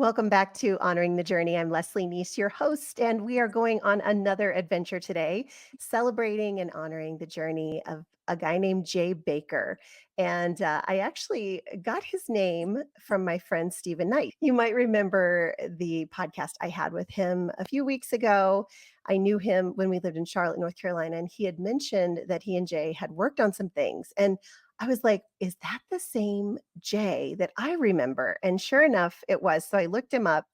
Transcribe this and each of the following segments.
Welcome back to Honoring the Journey. I'm Leslie Neese, your host, and we are going on another adventure today, celebrating and honoring the journey of a guy named Jay Bakker. And I actually got his name from my friend Stephen Knight. You might remember the podcast I had with him a few weeks ago. I knew him when we lived in Charlotte, North Carolina, and he had mentioned that he and Jay had worked on some things. And I was like, is that the same Jay that I remember? And sure enough, it was. So I looked him up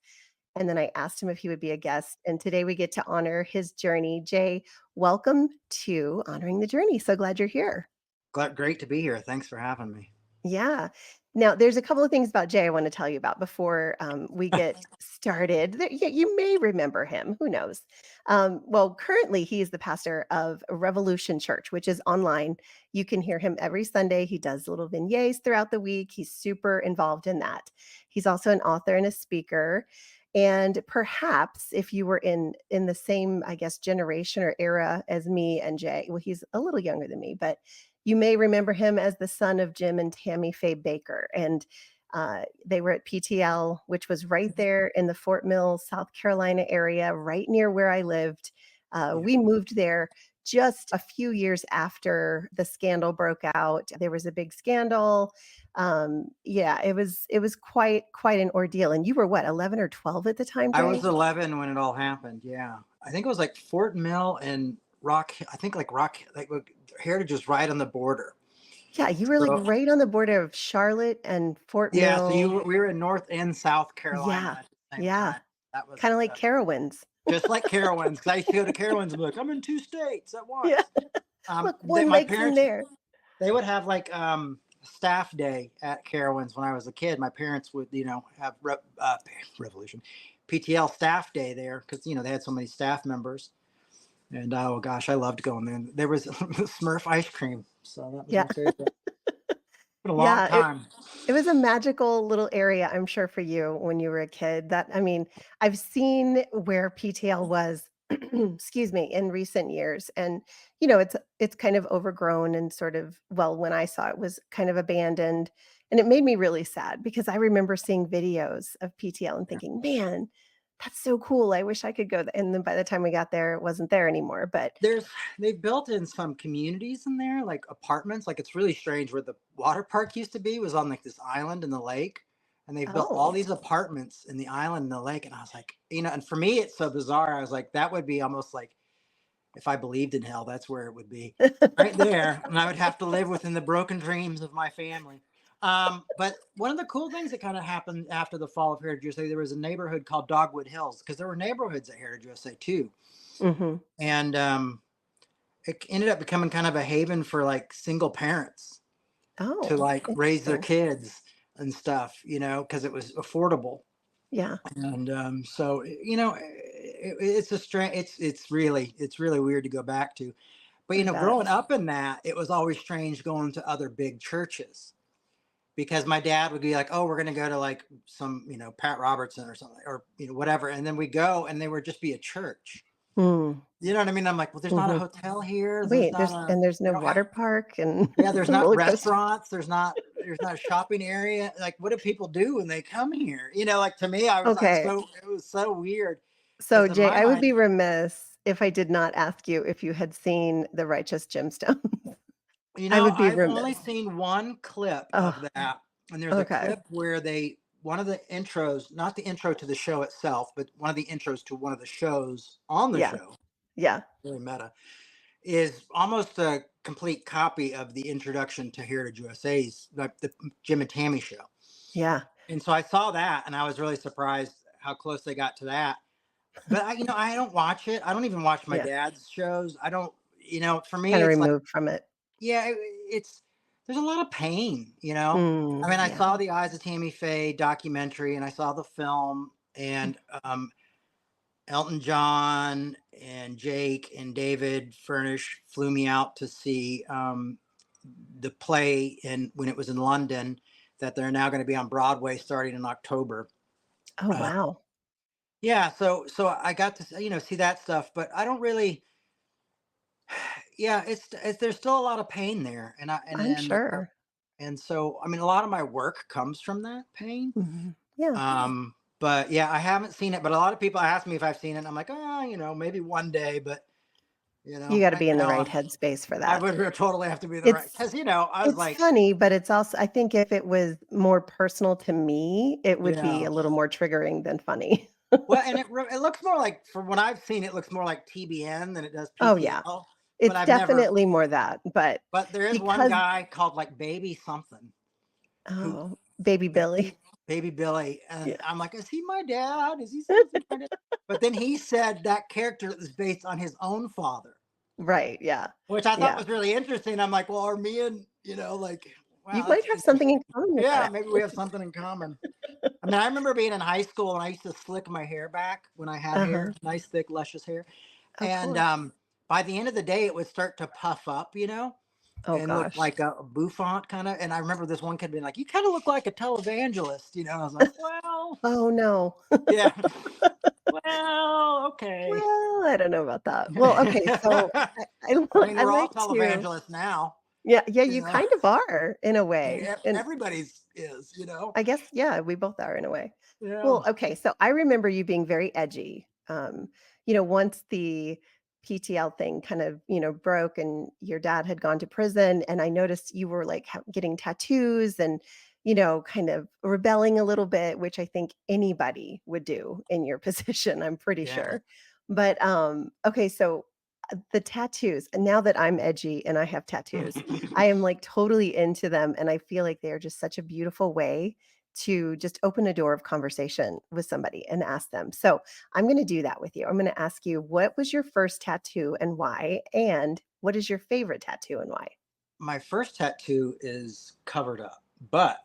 and then I asked him if he would be a guest. And today we get to honor his journey. Jay, welcome to Honoring the Journey. So glad you're here. Great to be here. Thanks for having me. Yeah. Now, there's a couple of things about Jay I want to tell you about before we get started. You may remember him. Who knows? Well, currently, he is the pastor of Revolution Church, which is online. You can hear him every Sunday. He does little vignettes throughout the week. He's super involved in that. He's also an author and a speaker. And perhaps if you were in the same, I guess, generation or era as me and Jay, well, he's a little younger than me, but you may remember him as the son of Jim and Tammy Faye Bakker. And they were at PTL, which was right there in the Fort Mill, South Carolina area, right near where I lived. Yeah. We moved there just a few years after the scandal broke out. There was a big scandal. Yeah, it was quite an ordeal. And you were what, 11 or 12 at the time, I was Jay? 11 when it all happened. Yeah. I think it was like Fort Mill and Rock. I think Heritage is right on the border. Yeah, you were like So, right on the border of Charlotte and Fort yeah. So Mill. we were in North and South Yeah, Carolina at the same yeah. time. That was Kind of like Carowinds. just like Carowinds. Because I used to go to Carowinds and be like, I'm in two states at Yeah. once. Look, one My lake's in parents, there. they would have like staff day at Carowinds when I was a kid. My parents would, have Revolution PTL staff day there because they had so many staff members. And oh gosh, I loved going there. There was Smurf ice cream, so that was Yeah. my favorite. Been a long Yeah, it time. it was a magical little area, I'm sure, for you when you were a kid. That I mean, I've seen where PTL was, excuse me, in recent years, and, it's kind of overgrown and sort of well, when I saw it, was kind of abandoned, and it made me really sad because I remember seeing videos of PTL and Yeah. thinking, "Man, that's so cool. I wish I could go." And then by the time we got there, it wasn't there anymore, but There's they've built in some communities in there, like apartments. Like it's really strange where the water park used to be was on like this island in the lake. And they've built all oh. these apartments in the island in the lake. And I was like, and for me it's so bizarre. I was like, that would be almost like if I believed in hell, that's where it would be. Right there. And I would have to live within the broken dreams of my family. But one of the cool things that kind of happened after the fall of Heritage USA, there was a neighborhood called Dogwood Hills because there were neighborhoods at Heritage USA too. Mhm. And it ended up becoming kind of a haven for like single parents to Oh, like raise their interesting. kids and stuff, because it was affordable. Yeah, And so, it's a strange, it's really weird to go back to. But I bet. growing up in that, it was always strange going to other big churches because my dad would be like, "Oh, we're going to go to like some, Pat Robertson or something, or whatever," and then we go, and they would just be a church. Mm, You know what I mean? I'm like, "Well, there's not a mhm. hotel here. There's Wait, not a, there's they no don't have, water park and yeah, there's not roller coaster. restaurants. There's not a shopping area. Like, what do people do when they come here? Like to me, Okay. it was so weird So, because in Jay, my I would mind, be remiss if I did not ask you if you had seen The Righteous Gemstones. I would be I've only remiss. seen one clip of Oh, that, and there's a okay. clip where one of the intros, not the intro to the show itself, but one of the intros to one of the shows on the Yeah, show, yeah, very meta, is almost a complete copy of the introduction to Heritage USA's, like the Jim and Tammy show. yeah, And so I saw that, and I was really surprised how close they got to that. But I don't watch it. I don't even watch my yeah. dad's shows. I don't, for me, Kinda it's like, removed from it. yeah, it's there's a lot of pain. I mean, I Yeah. saw the Eyes of Tammy Faye documentary, and I saw the film, and Elton John and Jake and David Furnish flew me out to see the play, and when it was in London, that they're now going to be on Broadway starting in October. Oh, Uh, wow. yeah, so I got to see that stuff, but I don't really. Yeah, it's there's still a lot of pain there, and I I'm and sure. and so I mean, a lot of my work comes from that pain. Mhm. Yeah. But yeah, I haven't seen it. But a lot of people ask me if I've seen it. And I'm like, oh, maybe one day. But You got to right be in the now, right headspace for I that. would totally have to be the right, It's because I was it's like, funny, but it's also, I think if it was more personal to me, it would be yeah. a little more triggering than funny. Well, and it looks more like, from what I've seen, it looks more like TBN than it does Oh, yeah. PTL. But It's I've never. definitely more that, but But there is one because guy called like Baby something, who oh, baby Billy. Baby Billy, and Yeah. I'm like, is he my dad? Is he supposed to be my dad? But then he said that character was based on his own father, Right, yeah. which I thought Yeah. was really interesting. I'm like, well, are me and like, You wow, might that's have something in interesting. common with Yeah, that, maybe we have something in common. I mean, I remember being in high school and I used to slick my hair back when I had uh-huh. hair, nice, thick, luscious hair. Of And course. by the end of the day, it would start to puff up, Oh and look gosh. like a bouffant kind of. And I remember this one kid being like, "You kind of look like a televangelist," And I was like, "Well, Oh, no. yeah, well, okay." Well, I don't know about that. Well, okay, so I I I li mean, I we're all like to televangelists now, yeah, yeah, you you know. kind of are in a I mean, way, and everybody's is. I guess, yeah, we both are in a way. Yeah, Well, okay, so I remember you being very edgy. Once the PTL thing kind of, broke and your dad had gone to prison, and I noticed you were like getting tattoos and, kind of rebelling a little bit, which I think anybody would do in your position, I'm pretty yeah. sure. But okay, so the tattoos, and now that I'm edgy and I have tattoos, I am like totally into them. And I feel like they're just such a beautiful way to just open a door of conversation with somebody and ask them. So I'm going to do that with you. I'm going to ask you, what was your first tattoo and why? And what is your favorite tattoo and why? My first tattoo is covered up, but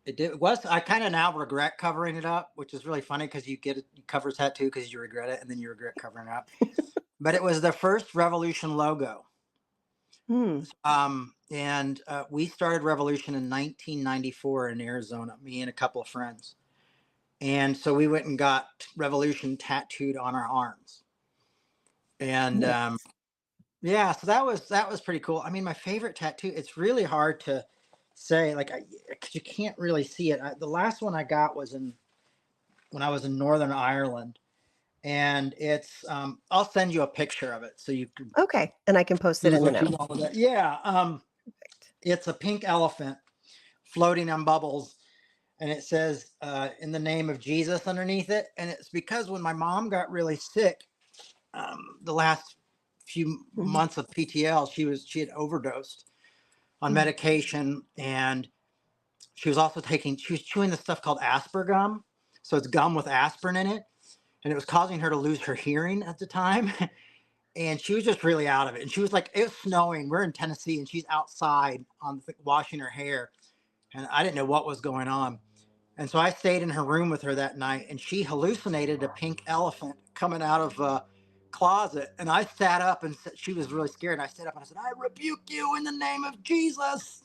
it was I kind of now regret covering it up, which is really funny because you cover a tattoo because you regret it, and then you regret covering it up. But it was the first Revolution logo. Hmm. And we started Revolution in 1994 in Arizona, me and a couple of friends. And so we went and got Revolution tattooed on our arms. And Nice. yeah, so that was pretty cool. I mean, my favorite tattoo, it's really hard to say, like, because you can't really see it. The last one I got was when I was in Northern Ireland. And it's I'll send you a picture of it so you can Okay. And I can post it do in the what you notes. want with it. Yeah. It's a pink elephant floating on bubbles, and it says in the name of Jesus underneath it. And it's because when my mom got really sick, the last few Mhm. months of PTL, she had overdosed on Mm. medication, and she was chewing this stuff called aspergum. So it's gum with aspirin in it, and it was causing her to lose her hearing at the time. And she was just really out of it. And she was like, it was snowing. We're in Tennessee, and she's outside washing her hair, and I didn't know what was going on. And so I stayed in her room with her that night, and she hallucinated a pink elephant coming out of a closet. And I sat up, and she was really scared. And I sat up and I said, "I rebuke you in the name of Jesus."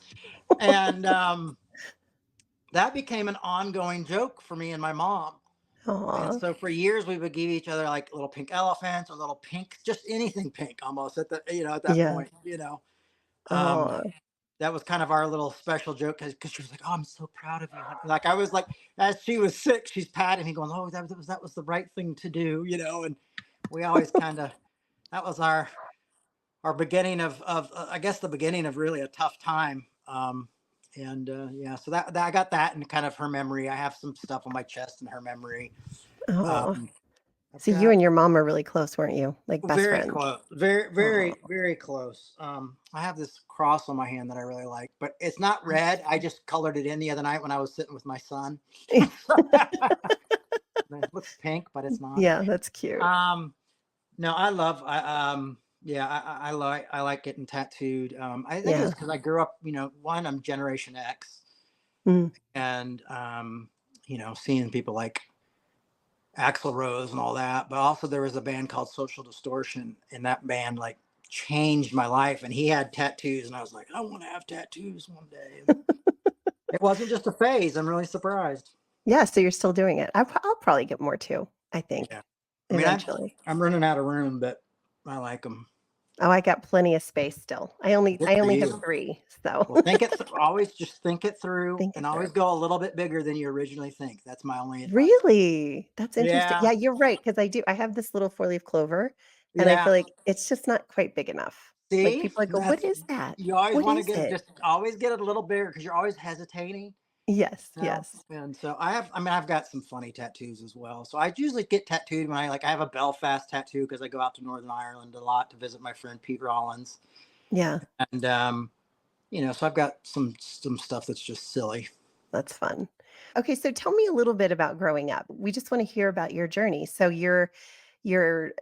And that became an ongoing joke for me and my mom. And Aw. so for years we would give each other like little pink elephants or little pink, just anything pink almost at that Yeah. point. Um, Aw. that was kind of our little special joke because she was like, "Oh, I'm so proud of you." Honey." Like I was like, as she was sick, she's patting me, going, "Oh, that was the right thing to do." And we always kind of that was our beginning of I guess the beginning of really a tough time. And yeah, so that I got that in kind of her memory. I have some stuff on my chest in her memory. Aw. Um, I've So you got and your mom are really close, weren't you? Like best very friends? close, very, Aw. very, very close. I have this cross on my hand that I really like, but it's not red. I just colored it in the other night when I was sitting with my son. It looks pink, but it's not. Yeah, that's cute. Um, no, yeah, I like getting tattooed. I think it's Yeah. because I grew up, one, I'm Generation X, Mm. and seeing people like Axl Rose and all that. But also there was a band called Social Distortion, and that band like changed my life. And he had tattoos, and I was like, I want to have tattoos one day. And it wasn't just a phase. I'm really surprised. Yeah, so you're still doing it. I'll probably get more too, I think, Yeah. I mean, eventually. I'm running out of room, but I like them. Oh, I got plenty of space still. I only Good I for only have you. 3, so Well, always just think it through, think and it always through. go a little bit bigger than you originally think. That's my only advice. Really? That's interesting. Yeah, Yeah, you're right, 'cause I have this little four-leaf clover, and I yeah. feel like it's just not quite big enough. Like, See, people like go, "What that's is that? you always What want to is get it?" just always get it a little bigger because you're always hesitating. Yes, No, yes. and so I mean, I've got some funny tattoos as well. So I usually get tattooed when I have a Belfast tattoo because I go out to Northern Ireland a lot to visit my friend Pete Rollins, Yeah, and so I've got some stuff that's just silly. that's fun. Okay, so tell me a little bit about growing up. We just wanna hear about your journey. So you're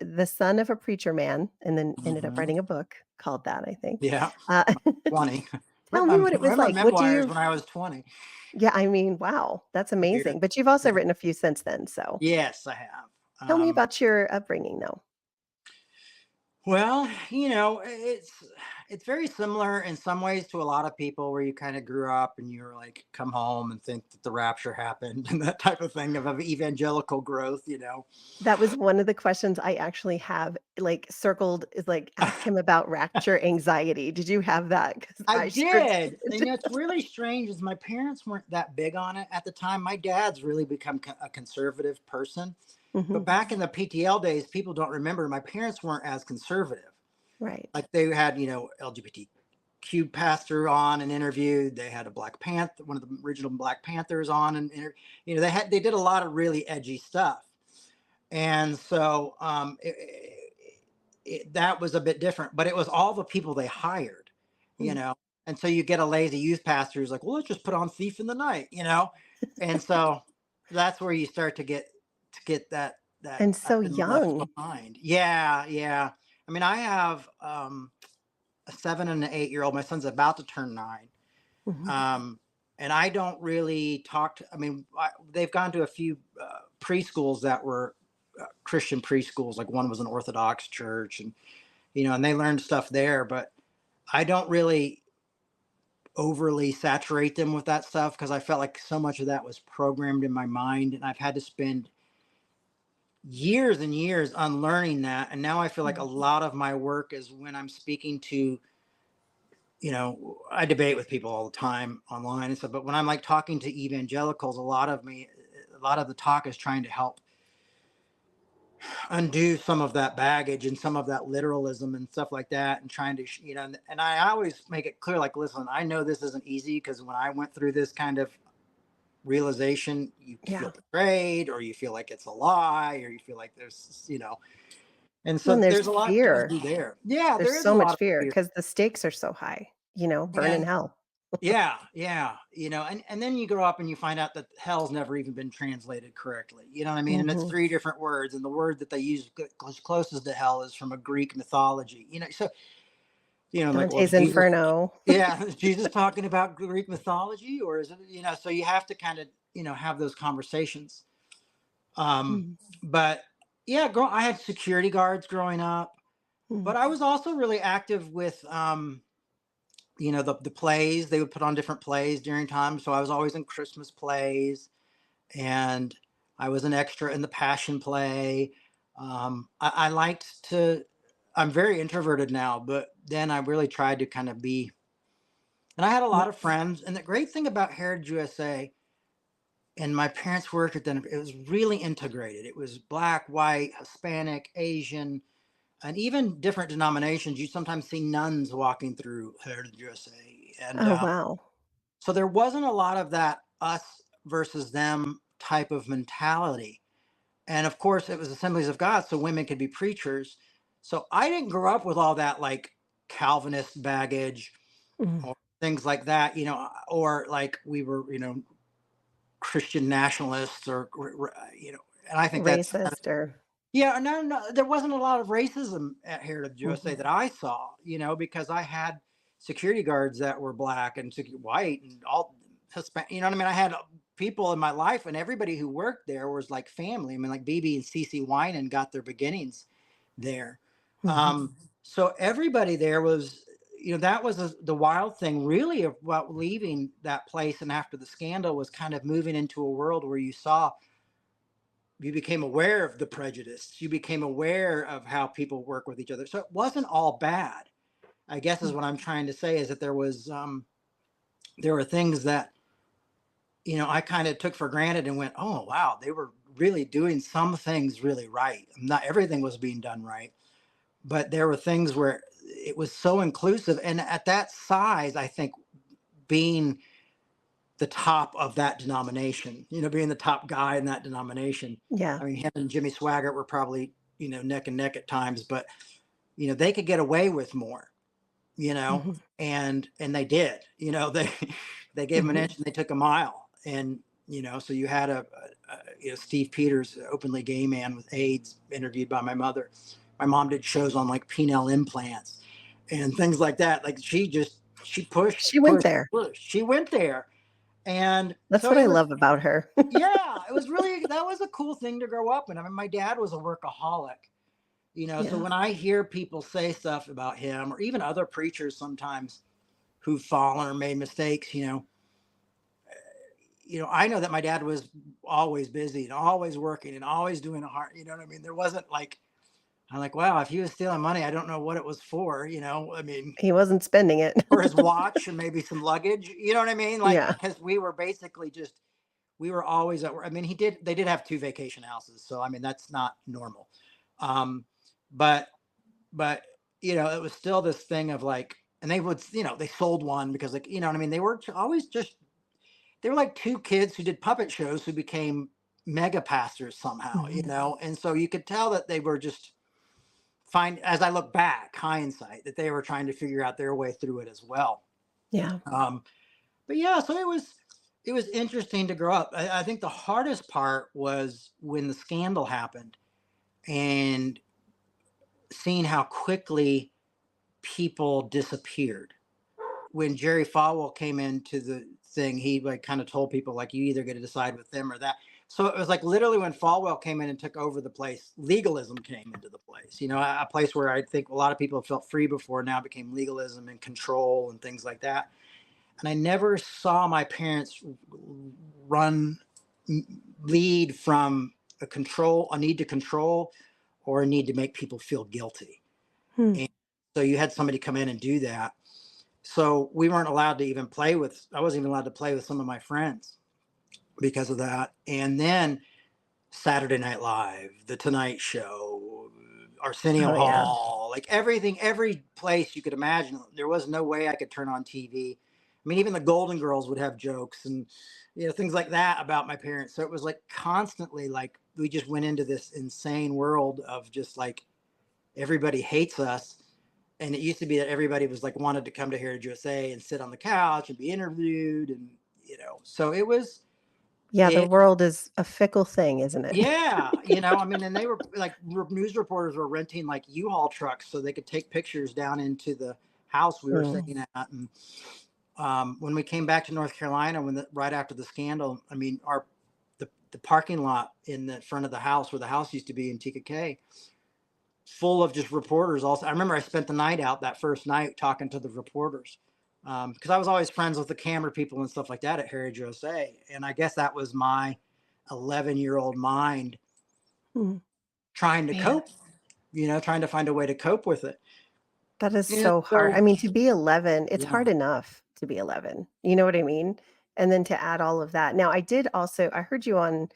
the son of a preacher man and then ended up Hmm. writing a book called that, I think. Yeah, Uh, 20. tell me what it was Wrote my like. What do memoirs you when I was 20. Yeah, I mean, wow, that's Yeah. amazing, but you've also written a few since then, so Yes, I have. tell me about your upbringing, though. Well, it's very similar in some ways to a lot of people where you kind of grew up and you're like come home and think that the rapture happened and that type of thing of evangelical growth. That was one of the questions I actually have, like, circled is, like, ask him about rapture anxiety. Did you have that? Because I I sure did. And did. it's really strange is my parents weren't that big on it at the time. My dad's really become a conservative person. But Mhm. back in the PTL days, people don't remember my parents weren't as conservative. Right. Like they had, LGBTQ pastor on and interviewed. They had a Black Panther, one of the original Black Panthers on, and they did a lot of really edgy stuff, and so that was a bit different. But it was all the people they hired, you Mm. know, and so you get a lazy youth pastor who's like, well, let's just put on Thief in the Night, and so that's where you start to get that And I've so been left young. behind. Yeah, yeah. I mean, I have a 7 and an 8-year-old. My son's about to turn 9. Mhm. Um, and I don't really talk to, I mean, they've gone to a few preschools that were Christian preschools. Like one was an Orthodox church and they learned stuff there, but I don't really overly saturate them with that stuff because I felt like so much of that was programmed in my mind and I've had to spend years and years unlearning that. And now I feel like a Mhm. lot of my work is when I'm speaking to I debate with people all the time online and stuff, but when I'm like talking to evangelicals, a lot of the talk is trying to help undo some of that baggage and some of that literalism and stuff like that, and trying to, and I always make it clear, like, listen, I know this isn't easy because when I went through this kind of realization, you feel Yeah. betrayed, or you feel like it's a lie, or you feel like and Well, so and there's there's a lot to fear. undo there. Yeah, There's there is a so much lot of fear fear. because the stakes are so high, burn in And hell. yeah, yeah, and then you grow up and you find out that hell's never even been translated correctly. You know what I mean? And it's Mhm. 3 different words, and the word that they use closest to hell is from a Greek mythology. So like, well, Dante's Inferno. yeah, is Jesus talking about Greek mythology, or is it? So you have to kind of have those conversations. Um, Mhm. but yeah, I had security guards growing up, Mhm. but I was also really active with the plays. They would put on different plays during time, so I was always in Christmas plays, and I was an extra in the Passion play. I liked to. I'm very introverted now, but then I really tried to kind of be. And I had a lot of friends. And the great thing about Heritage USA and my parents worked at them, it was really integrated. It was black, white, Hispanic, Asian, and even different denominations. You sometimes see nuns walking through Heritage USA, and Oh, wow. so there wasn't a lot of that us versus them type of mentality. And of course, it was Assemblies of God, so women could be preachers. So I didn't grow up with all that like Calvinist baggage Mhm. or things like that, or like we were, Christian nationalists and I think that's Racist or yeah, no, no, there wasn't a lot of racism at Heritage USA Mhm. that I saw, because I had security guards that were black and white and all Hispanic. You know what I mean? I had people in my life, and everybody who worked there was like family. I mean, like BB and CC Winan got their beginnings there. Mhm. So everybody there was, that was the wild thing, really, about leaving that place. And after the scandal, was kind of moving into a world where you saw you became aware of the prejudice. You became aware of how people work with each other. So it wasn't all bad, I guess, is Mm. what I'm trying to say, is that there were things that, I kind of took for granted and went, oh, wow, they were really doing some things really right. Not everything was being done right, but there were things where it was so inclusive. And at that size, I think being the top of that denomination, being the top guy in that denomination. Yeah. I mean, him and Jimmy Swaggart were probably, neck and neck at times, but, they could get away with more, Mhm. and they did, they, they gave him an Mhm. inch and they took a mile. And, so you had Steve Peters, openly gay man with AIDS, interviewed by my mother. My mom did shows on like penile implants and things like that. Like she pushed, She went pushed, there. pushed. She went there. And That's so what it I was, love about her. yeah, it was really, that was a cool thing to grow up in. I mean, my dad was a workaholic, so Yeah. when I hear people say stuff about him, or even other preachers sometimes who've fallen or made mistakes, I know that my dad was always busy and always working and always doing a hard, you know what I mean? There wasn't like, I'm like, wow, if he was stealing money, I don't know what it was for, I mean, He wasn't spending it. for his watch and maybe some luggage, you know what I mean? Like, Yeah. because we were basically just, we were always at work. I mean, they did have two vacation houses. So, I mean, that's not normal. Um, but, but, it was still this thing of like, and they would, they sold one because like, what I mean? They were always just, they were like two kids who did puppet shows who became mega pastors somehow, Mhm. and so you could tell that they were just as I look back, hindsight, that they were trying to figure out their way through it as well. Yeah. Um, but yeah, so it was interesting to grow up. I think the hardest part was when the scandal happened and seeing how quickly people disappeared. When Jerry Falwell came into the thing, he like kind of told people like, you either get to decide with them or that. So it was like literally when Falwell came in and took over the place, legalism came into the place. A place where I think a lot of people have felt free before now became legalism and control and things like that. And I never saw my parents run lead from a need to control, or a need to make people feel guilty. Hmm. And so you had somebody come in and do that. So we weren't allowed to even I wasn't even allowed to play with some of my friends because of that. And then Saturday Night Live, The Tonight Show, Arsenio Oh, yeah. Hall, like everything, every place you could imagine. There was no way I could turn on TV. I mean, even the Golden Girls would have jokes and, things like that about my parents. So it was like constantly like we just went into this insane world of just like everybody hates us. And it used to be that everybody was like wanted to come to Heritage USA and sit on the couch and be interviewed. And, so Yeah, the it, world is a fickle thing, isn't it? yeah, I mean, and they were like, news reporters were renting like U-Haul trucks so they could take pictures down into the house we were Mm. staying at. And when we came back to North Carolina, right after the scandal, I mean, the parking lot in the front of the house where the house used to be in TKK, full of just reporters. Also, I remember I spent the night out that first night talking to the reporters because I was always friends with the camera people and stuff like that at Heritage USA, and I guess that was my 11-year-old mind Mm. trying to Man, cope, trying to find a way to cope with it. that is And so hard. so, I mean, to be 11, it's yeah, hard enough to be 11. You know what I mean? And then to add all of that. Now, I heard you on,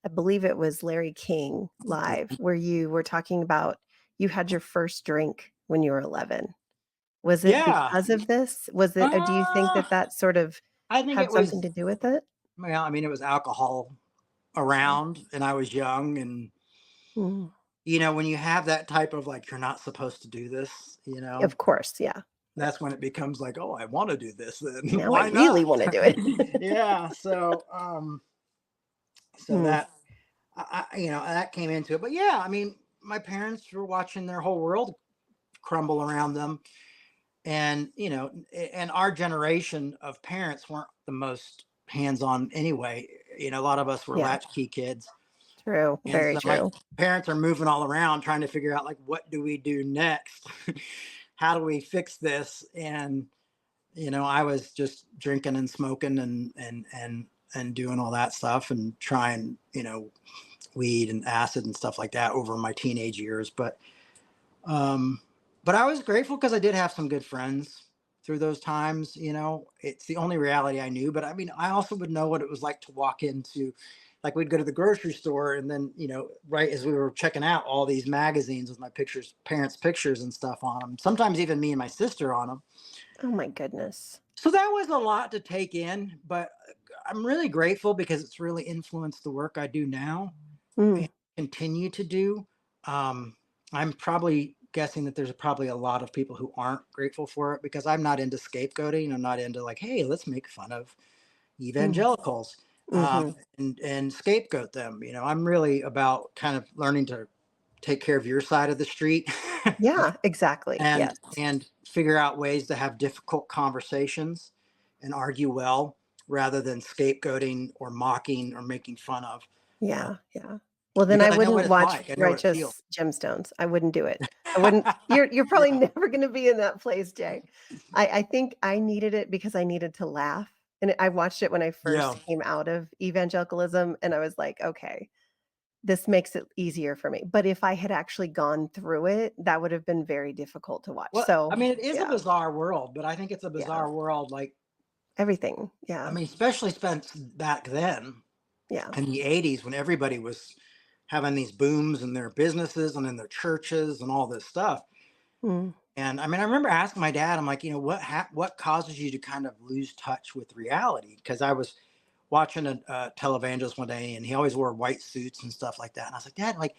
I believe it was Larry King live, where you were talking about you had your first drink when you were 11. Was it yeah. because of this? Was it, do you think Uh, that that sort of I think had it something was. to do with it? Well, I mean, it was alcohol Yeah. around, and I was young, and Mm. when you have that type of like, you're not supposed to do this, Of course, yeah. that's when it becomes like, oh, I want to do this then. Now I Why really not? wanna do it. Yeah. So Mm. that that came into it. But yeah, I mean, my parents were watching their whole world crumble around them. And and our generation of parents weren't the most hands-on anyway. A lot of us were Yeah, latchkey kids. true, And very so my true. parents are moving all around trying to figure out like, what do we do next? How do we fix this? And I was just drinking and smoking and doing all that stuff and trying, weed and acid and stuff like that over my teenage years. Um, but I was grateful because I did have some good friends through those times. It's the only reality I knew. But I mean, I also would know what it was like to walk into, like, we'd go to the grocery store, and then, right as we were checking out, all these magazines with my pictures, parents' pictures and stuff on them. Sometimes even me and my sister on them. Oh my goodness. So that was a lot to take in. But I'm really grateful because it's really influenced the work I do now and Mm, continue to do. Um, I'm probably guessing that there's probably a lot of people who aren't grateful for it because I'm not into scapegoating. I'm not into, like, hey, let's make fun of mm, evangelicals, mhm. and scapegoat them. I'm really about kind of learning to take care of your side of the street, Yeah, exactly. and Yes. figure out ways to have difficult conversations and argue well rather than scapegoating or mocking or making fun of. Uh, Yeah, yeah. Well, then because I I know what wouldn't it's watch like. I know what it feels. Righteous Gemstones. I wouldn't do it. I wouldn't you're probably Yeah. never gonna be in that place, Jay. I think I needed it because I needed to laugh, and I watched it when I Yeah. first came out of evangelicalism, and I was like, "Okay, this makes it easier for me." But if I had actually gone through it, that would have been very difficult to watch. Well, I So, mean, it is a yeah, bizarre world, but I think it's a yeah, bizarre world. Like, everything. I Yeah, mean, especially spent back then yeah. in the 80s when everybody was having these booms in their businesses and in their churches and all this stuff. Mm, And I mean, I remember asking my dad, I'm like, what causes you to kind of lose touch with reality? Because I was watching a televangelist one day, and he always wore white suits and stuff like that. And I was like, Dad, like,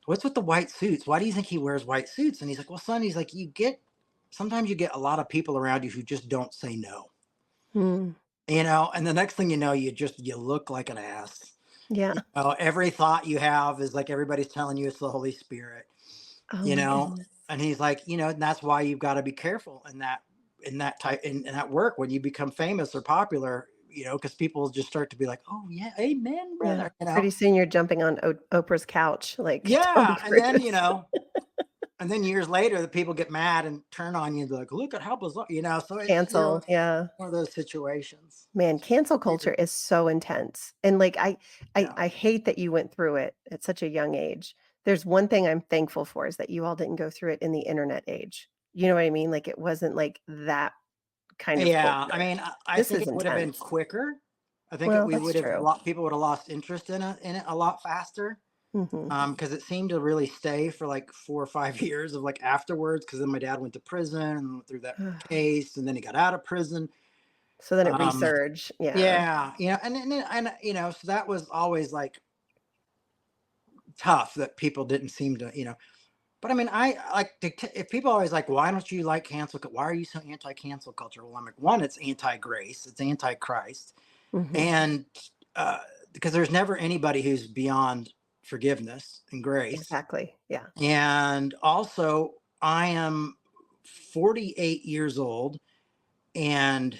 what's with the white suits? Why do you think he wears white suits? And he's like, well, son, he's like, sometimes you get a lot of people around you who just don't say no, mm, and the next thing you know, you look like an ass. yeah. Every thought you have is like everybody's telling you it's the Holy Spirit, Oh you my know, goodness. and he's like, and that's why you've got to be careful in that work when you become famous or popular, because people just start to be like, oh yeah, amen, Yeah, brother. pretty soon you're jumping on Oprah's couch like Tom Yeah, and then Cruise. years later, the people get mad and turn on you and be like, look at how bizarre, so it's Cancel, yeah. one of those situations. Man, cancel culture Weird. is so intense, and, like, I Yeah. I hate that you went through it at such a young age. There's one thing I'm thankful for is that you all didn't go through it in the internet age. You know what I mean? Like, it wasn't, like, that kind of Yeah, I culture. mean, I This think is it would have been intense. quicker. I think Well, we that's would have a true. lot people would have lost interest in it a lot faster. Mhm. Because it seemed to really stay for like 4 or 5 years of like afterwards. Because then my dad went to prison and went through that case, and then he got out of prison. So then it Um, resurged, yeah. yeah, so that was always like tough that people didn't seem to. But I mean, I like if people always like, why don't you like why are you so anti-cancel culture? Well, I'm like, one, it's anti-grace, it's anti-Christ, Mhm. and uh, because there's never anybody who's beyond forgiveness and grace. Exactly, yeah. And also, I am 48 years old, and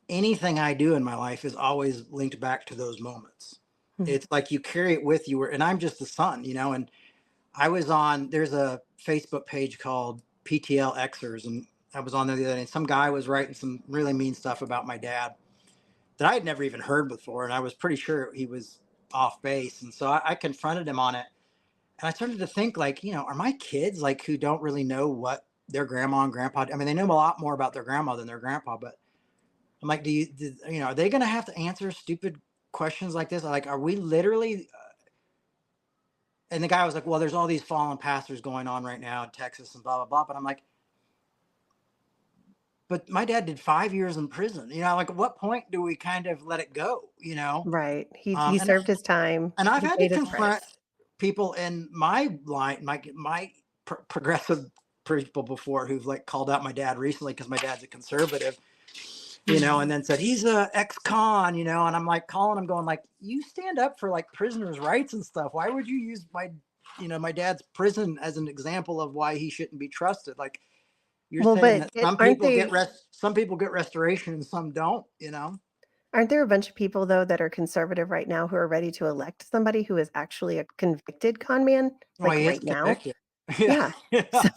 anything I do in my life is always linked back to those moments. Mhm. It's like you carry it with you, and I'm just the son. And there's a Facebook page called PTL Xers, and I was on there the other day, and some guy was writing some really mean stuff about my dad that I had never even heard before. And I was pretty sure he was off base. And so I confronted him on it. And I started to think, like, are my kids like who don't really know what their grandma and grandpa, I mean, they know a lot more about their grandma than their grandpa, but I'm like, are they going to have to answer stupid questions like this? Like, are we literally, and the guy was like, well, there's all these fallen pastors going on right now in Texas and blah, blah, blah. But I'm like, but my dad did 5 years in prison. Like, at what point do we kind of let it go? Right. He Um, he and served his time. and I've He had to paid his confront price. people in my line, my progressive people before who've like called out my dad recently because my dad's a conservative, Mm. and then said he's a ex-con, and I'm like calling him, going like, you stand up for like prisoners' rights and stuff. Why would you use my dad's prison as an example of why he shouldn't be trusted? Like, you're Well, saying but that it some people get restoration and some don't. aren't there a bunch of people, though, that are conservative right now who are ready to elect somebody who is actually a convicted con man, Well, like, he is right now? convicted. Yeah. Yeah. So,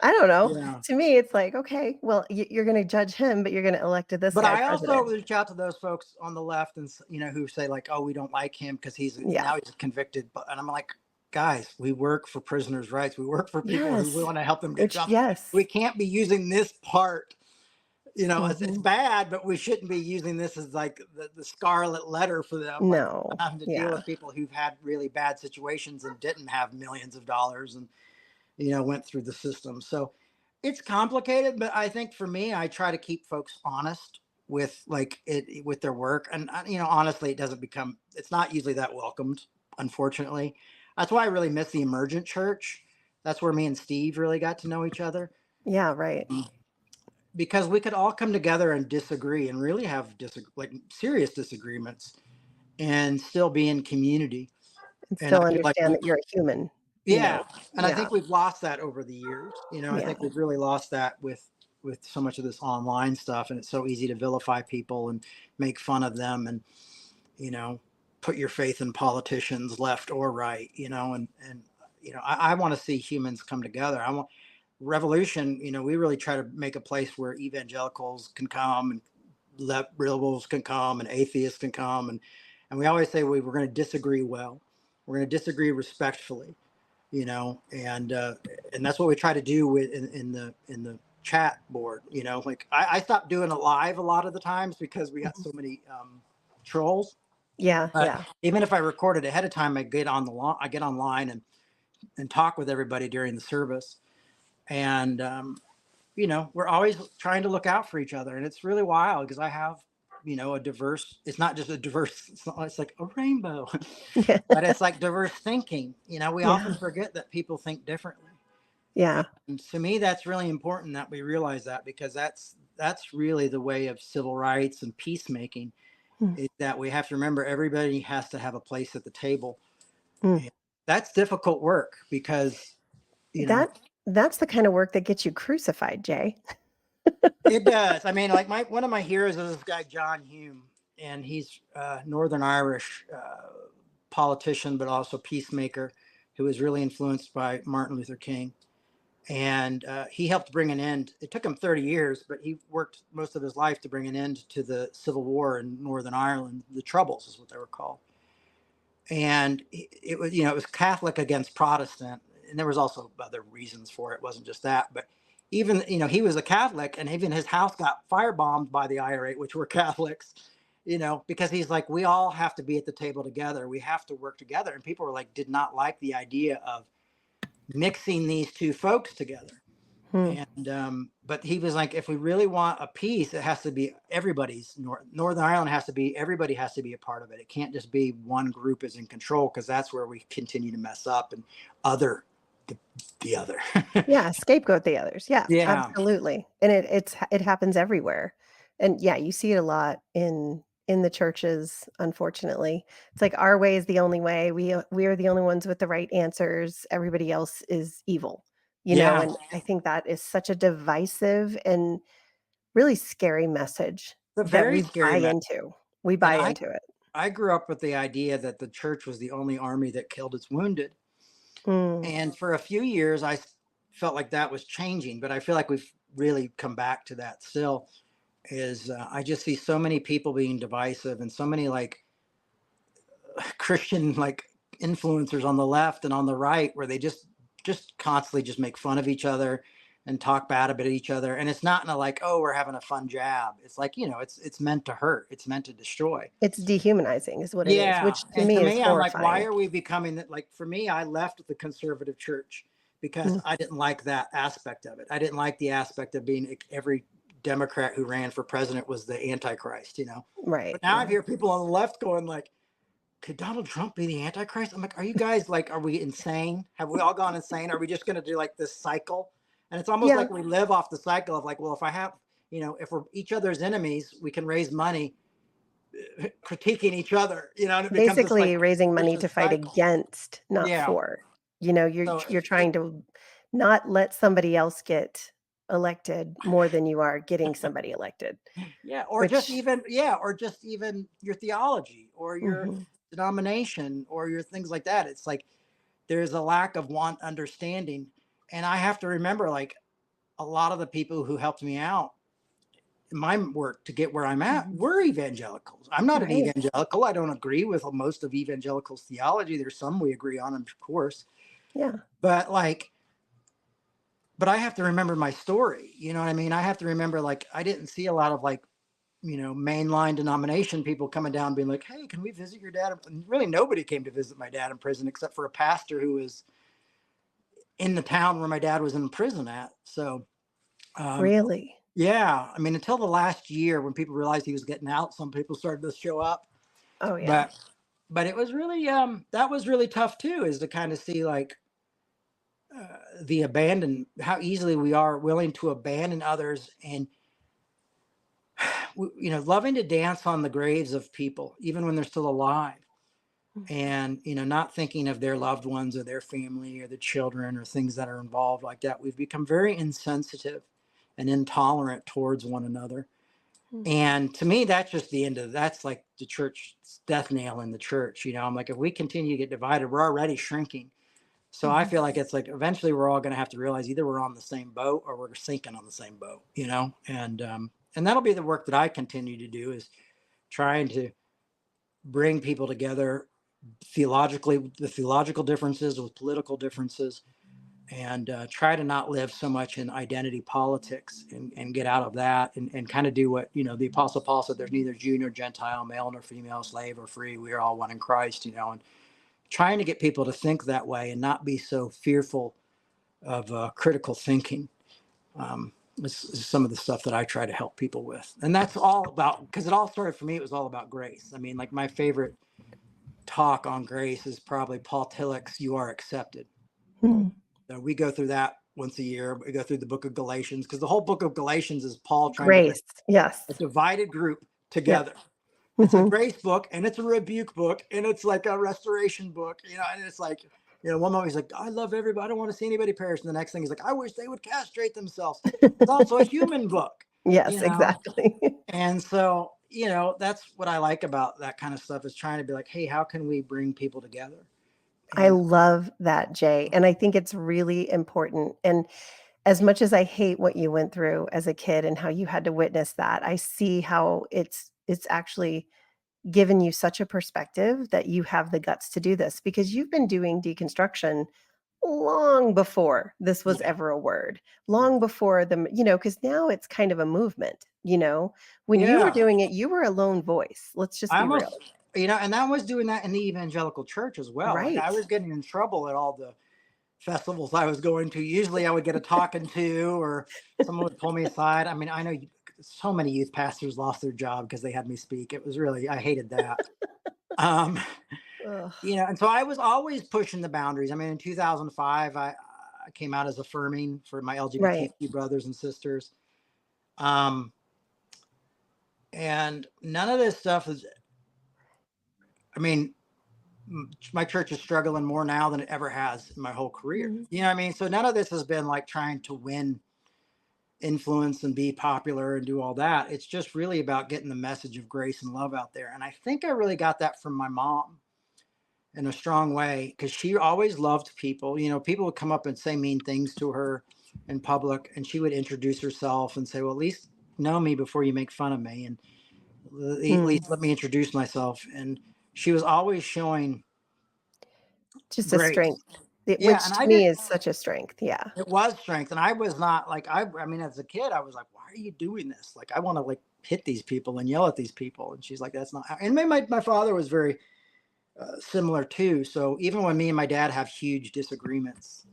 I don't know. Yeah. To me, it's like, okay, well, you're gonna judge him, but you're gonna elect this But guy I also president. reach out to those folks on the left and who say like, "Oh, we don't like him because Yeah. now he's convicted." But and I'm like, guys, we work for prisoners' rights. We work for people who we Yes. want to help them get Which justice. We yes. can't be using this part. It's Mhm. bad, but we shouldn't be using this as like the scarlet letter for them, like No. having to deal Yeah. with people who've had really bad situations and didn't have millions of dollars and went through the system. So it's complicated, but I think for me, I try to keep folks honest with like it with their work, and honestly, it's not usually that welcomed, unfortunately. That's why I really miss the emergent church. That's where me and Steve really got to know each other, Yeah, right. because we could all come together and disagree and really have like serious disagreements and still be in community. And And I still feel like understand that you're a human, you yeah, know? and I Yeah. think we've lost that over the years. I Yeah. think we've really lost that with so much of this online stuff, and it's so easy to vilify people and make fun of them, and you know, put your faith in politicians, left or right. I want to see humans come together. I want revolution. We really try to make a place where evangelicals can come and liberals can come and atheists can come, and we always say we're going to disagree well. We're going to disagree respectfully, and that's what we try to do in the chat board. Like I stopped doing it live a lot of the times because we got Mhm. so many trolls. Yeah, But yeah. even if I record it ahead of time, I get online and talk with everybody during the service, and we're always trying to look out for each other, and it's really wild because I have a diverse. It's not just a diverse. It's like a rainbow, but it's like diverse thinking. We often Yeah. forget that people think differently. Yeah. And to me, that's really important that we realize that, because that's really the way of civil rights and peacemaking. Mm. Is that we have to remember everybody has to have a place at the table. Mm. And that's difficult work because That that's the kind of work that gets you crucified, Jay. it does. I mean, like one of my heroes is this guy John Hume, and he's Northern Irish politician, but also peacemaker, who was really influenced by Martin Luther King. And he helped bring an end. It took him 30 years, but he worked most of his life to bring an end to the Civil War in Northern Ireland. The Troubles is what they were called. And it was, it was Catholic against Protestant, and there was also other reasons for it. It wasn't just that, but even, he was a Catholic, and even his house got firebombed by the IRA, which were Catholics. Because he's like, we all have to be at the table together. We have to work together. And people were like, did not like the idea of mixing these two folks together. Hmm. And but he was like, if we really want a peace, it has to be everybody's. Northern Ireland has to be, everybody has to be a part of it. It can't just be one group is in control, because that's where we continue to mess up and other the other. Yeah, scapegoat the others. Yeah, Yeah, absolutely. And it happens everywhere. And yeah, you see it a lot in the churches, unfortunately. It's like our way is the only way. We are the only ones with the right answers. Everybody else is evil. yeah, And I think that is such a divisive and really scary message it's a that very we scary buy message. into. We And buy into it. I grew up with the idea that the church was the only army that killed its wounded. Mm, And for a few years, I felt like that was changing, but I feel like we've really come back to that still. Is I just see so many people being divisive, and so many like Christian like influencers on the left and on the right, where they just constantly just make fun of each other and talk bad about each other. And it's not in a like, oh, we're having a fun jab. It's like, it's meant to hurt. It's meant to destroy. it's dehumanizing is what it is, Yeah. which to And to me is me, I'm like, why horrifying. are we becoming that? Like for me, I left the conservative church because Mm, I didn't like that aspect of it. I didn't like the aspect of being every Democrat who ran for president was the Antichrist. right, But now I yeah. hear people on the left going like, could Donald Trump be the Antichrist? I'm like, are you guys like, are we insane? Have we all gone insane? Are we just going to do like this cycle? And it's almost Yeah. like we live off the cycle of like, well, if I have, if we're each other's enemies, we can raise money critiquing each other, and it becomes this like Basically raising money to vicious fight cycle. against, not Yeah. for. So You're trying to not let somebody else get elected more than you are getting somebody elected, yeah, which or just even your theology or your mhm, denomination or your things like that. It's like there's a lack of want understanding. And I have to remember, like, a lot of the people who helped me out in my work to get where I'm at Mhm. were evangelicals. I'm not an Right. evangelical. I don't agree with most of evangelicals' theology. There's some we agree on, of course, Yeah. but like, but I have to remember my story. You know what I mean? I have to remember, like, I didn't see a lot of, like, mainline denomination people coming down being like, hey, can we visit your dad? And really, nobody came to visit my dad in prison except for a pastor who was in the town where my dad was in prison at. So, um, Really? yeah, I mean, until the last year when people realized he was getting out, some people started to show up. Oh, yeah. But it was really that was really tough too, is to kind of see, like, the abandon how easily we are willing to abandon others, and loving to dance on the graves of people even when they're still alive, Mhm. and not thinking of their loved ones or their family or the children or things that are involved like that. We've become very insensitive and intolerant towards one another. Mhm. And to me, that's just the end of that's like the church death nail in the church. I'm like, if we continue to get divided, we're already shrinking. So I Mhm. feel like it's like eventually we're all going to have to realize either we're on the same boat or we're sinking on the same boat. And that'll be the work that I continue to do, is trying to bring people together theologically, the theological differences with political differences, and try to not live so much in identity politics, and get out of that, and kind of do what the Apostle Paul said: there's neither Jew nor Gentile, male nor female, slave or free, we are all one in Christ. And trying to get people to think that way and not be so fearful of critical thinking. Is some of the stuff that I try to help people with, and that's all about, because it all started for me. It was all about grace. I mean, like, my favorite talk on grace is probably Paul Tillich's "You Are Accepted." Mhm. So we go through that once a year. We go through the book of Galatians, because the whole book of Galatians is Paul trying to bring Grace. Yes. a divided group Yep. together. It's a Mhm. grace book, and it's a rebuke book, and it's like a restoration book, and it's like, one moment he's like, I love everybody, I don't want to see anybody perish. And the next thing he's like, I wish they would castrate themselves. It's also a human book, you Yes, know. exactly. And so, that's what I like about that kind of stuff, is trying to be like, hey, how can we bring people together? I And love that, Jay, and I think it's really important, and as much as I hate what you went through as a kid and how you had to witness that, I see how it's actually given you such a perspective that you have the guts to do this, because you've been doing deconstruction long before this was yeah, ever a word, yeah, long before because now it's kind of a movement. When you were yeah. doing it, you were a lone voice. Let's just I be real. almost, and I was doing that in the evangelical church as well. Like, I Right. was getting in trouble at all the festivals I was going to. Usually I would get a talking to, or someone would pull me aside. I mean, I know so many youth pastors lost their job because they had me speak. It was really, I hated that. Um, Ugh. and so I was always pushing the boundaries. I mean, in 2005, I came out as affirming for my Right. LGBTQ brothers and sisters. Um, and none of this stuff is, I mean, my church is struggling more now than it ever has in my whole career. Mhm. You know what I mean? So none of this has been like trying to win influence and be popular and do all that. It's just really about getting the message of grace and love out there. And I think I really got that from my mom in a strong way, because she always loved people. People would come up and say mean things to her in public, and she would introduce herself and say, well, at least know me before you make fun of me. And at Mm. least let me introduce myself. And she was always showing Just a grace. strength, Yeah. which And to I me did. is such a strength. Yeah. It was strength. And I was not like, I mean, as a kid, I was like, why are you doing this? Like, I want to, like, hit these people and yell at these people. And she's like, that's not how. And my father was very similar too. So even when me and my dad have huge disagreements,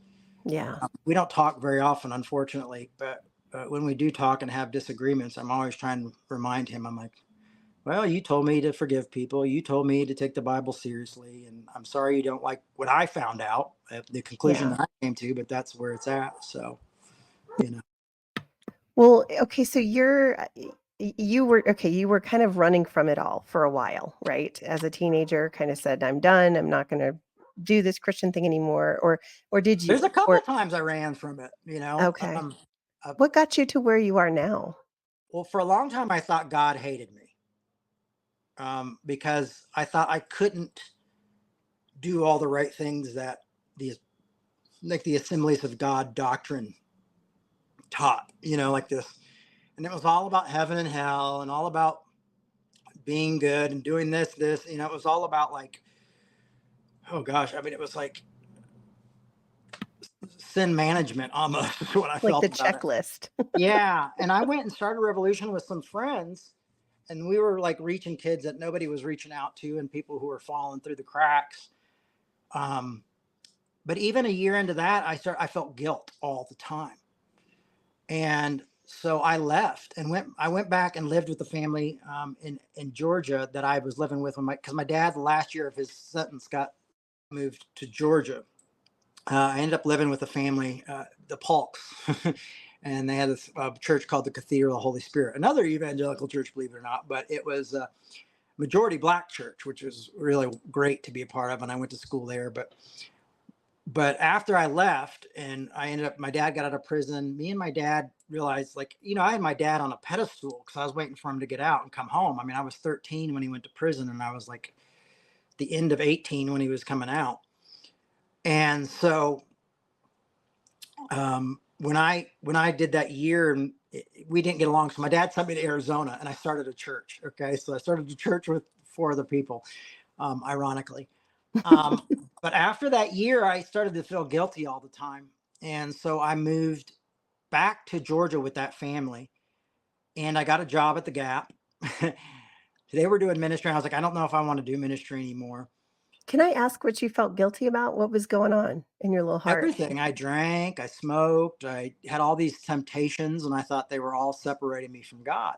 Yeah. we don't talk very often, unfortunately. But when we do talk and have disagreements, I'm always trying to remind him. I'm like, well, you told me to forgive people. You told me to take the Bible seriously. And I'm sorry you don't like what I found out, the conclusion Yeah. that I came to, but that's where it's at. So, you know. Well, okay, so you were kind of running from it all for a while, right? As a teenager, kind of said, "I'm done. I'm not going to do this Christian thing anymore." Or did There's you? a couple Or times I ran from it, okay. uh, What got you to where you are now? well, for a long time, I thought God hated me, because I thought I couldn't do all the right things that these like the Assemblies of God doctrine taught, like this. And it was all about heaven and hell and all about being good and doing this, it was all about like, oh gosh, I mean, it was like sin management almost is what I Like the felt about it. checklist. Yeah. And I went and started Revolution with some friends, and we were like reaching kids that nobody was reaching out to and people who were falling through the cracks. But even a year into that, I felt guilt all the time. And so I left and I went back and lived with the family in Georgia that I was living with because my dad, the last year of his sentence, got moved to Georgia. I ended up living with a family, the Polks, and they had a church called the Cathedral of the Holy Spirit, another evangelical church, believe it or not, but it was a majority Black church, which was really great to be a part of. And I went to school there, but after I left and my dad got out of prison, me and my dad realized, like, I had my dad on a pedestal because I was waiting for him to get out and come home. I mean, I was 13 when he went to prison, and I was like the end of 18 when he was coming out. And so when I did that year, and we didn't get along, so my dad sent me to Arizona, and I started a church. Okay, so I started a church with 4 other people, ironically. But after that year, I started to feel guilty all the time, and so I moved back to Georgia with that family, and I got a job at the Gap. They were doing ministry, and I was like, I don't know if I want to do ministry anymore. Can I ask what you felt guilty about? What was going on in your little heart? Everything. I drank, I smoked, I had all these temptations, and I thought they were all separating me from God.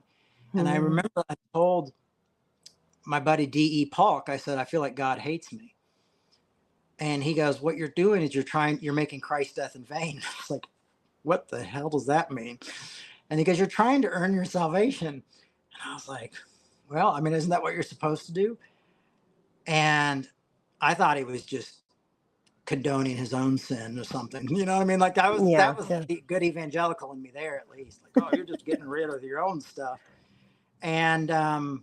And I Hmm. remember I told my buddy D.E. Polk, I said, I feel like God hates me. And he goes, what you're doing is you're making Christ's death in vain. It's like, what the hell does that mean? And he goes, you're trying to earn your salvation. And I was like, well, I mean, isn't that what you're supposed to do? And I thought he was just condoning his own sin or something. You know what I mean? Like that Yeah, was yeah. the good evangelical in me there, at least. Like, oh, you're just getting rid of your own stuff. And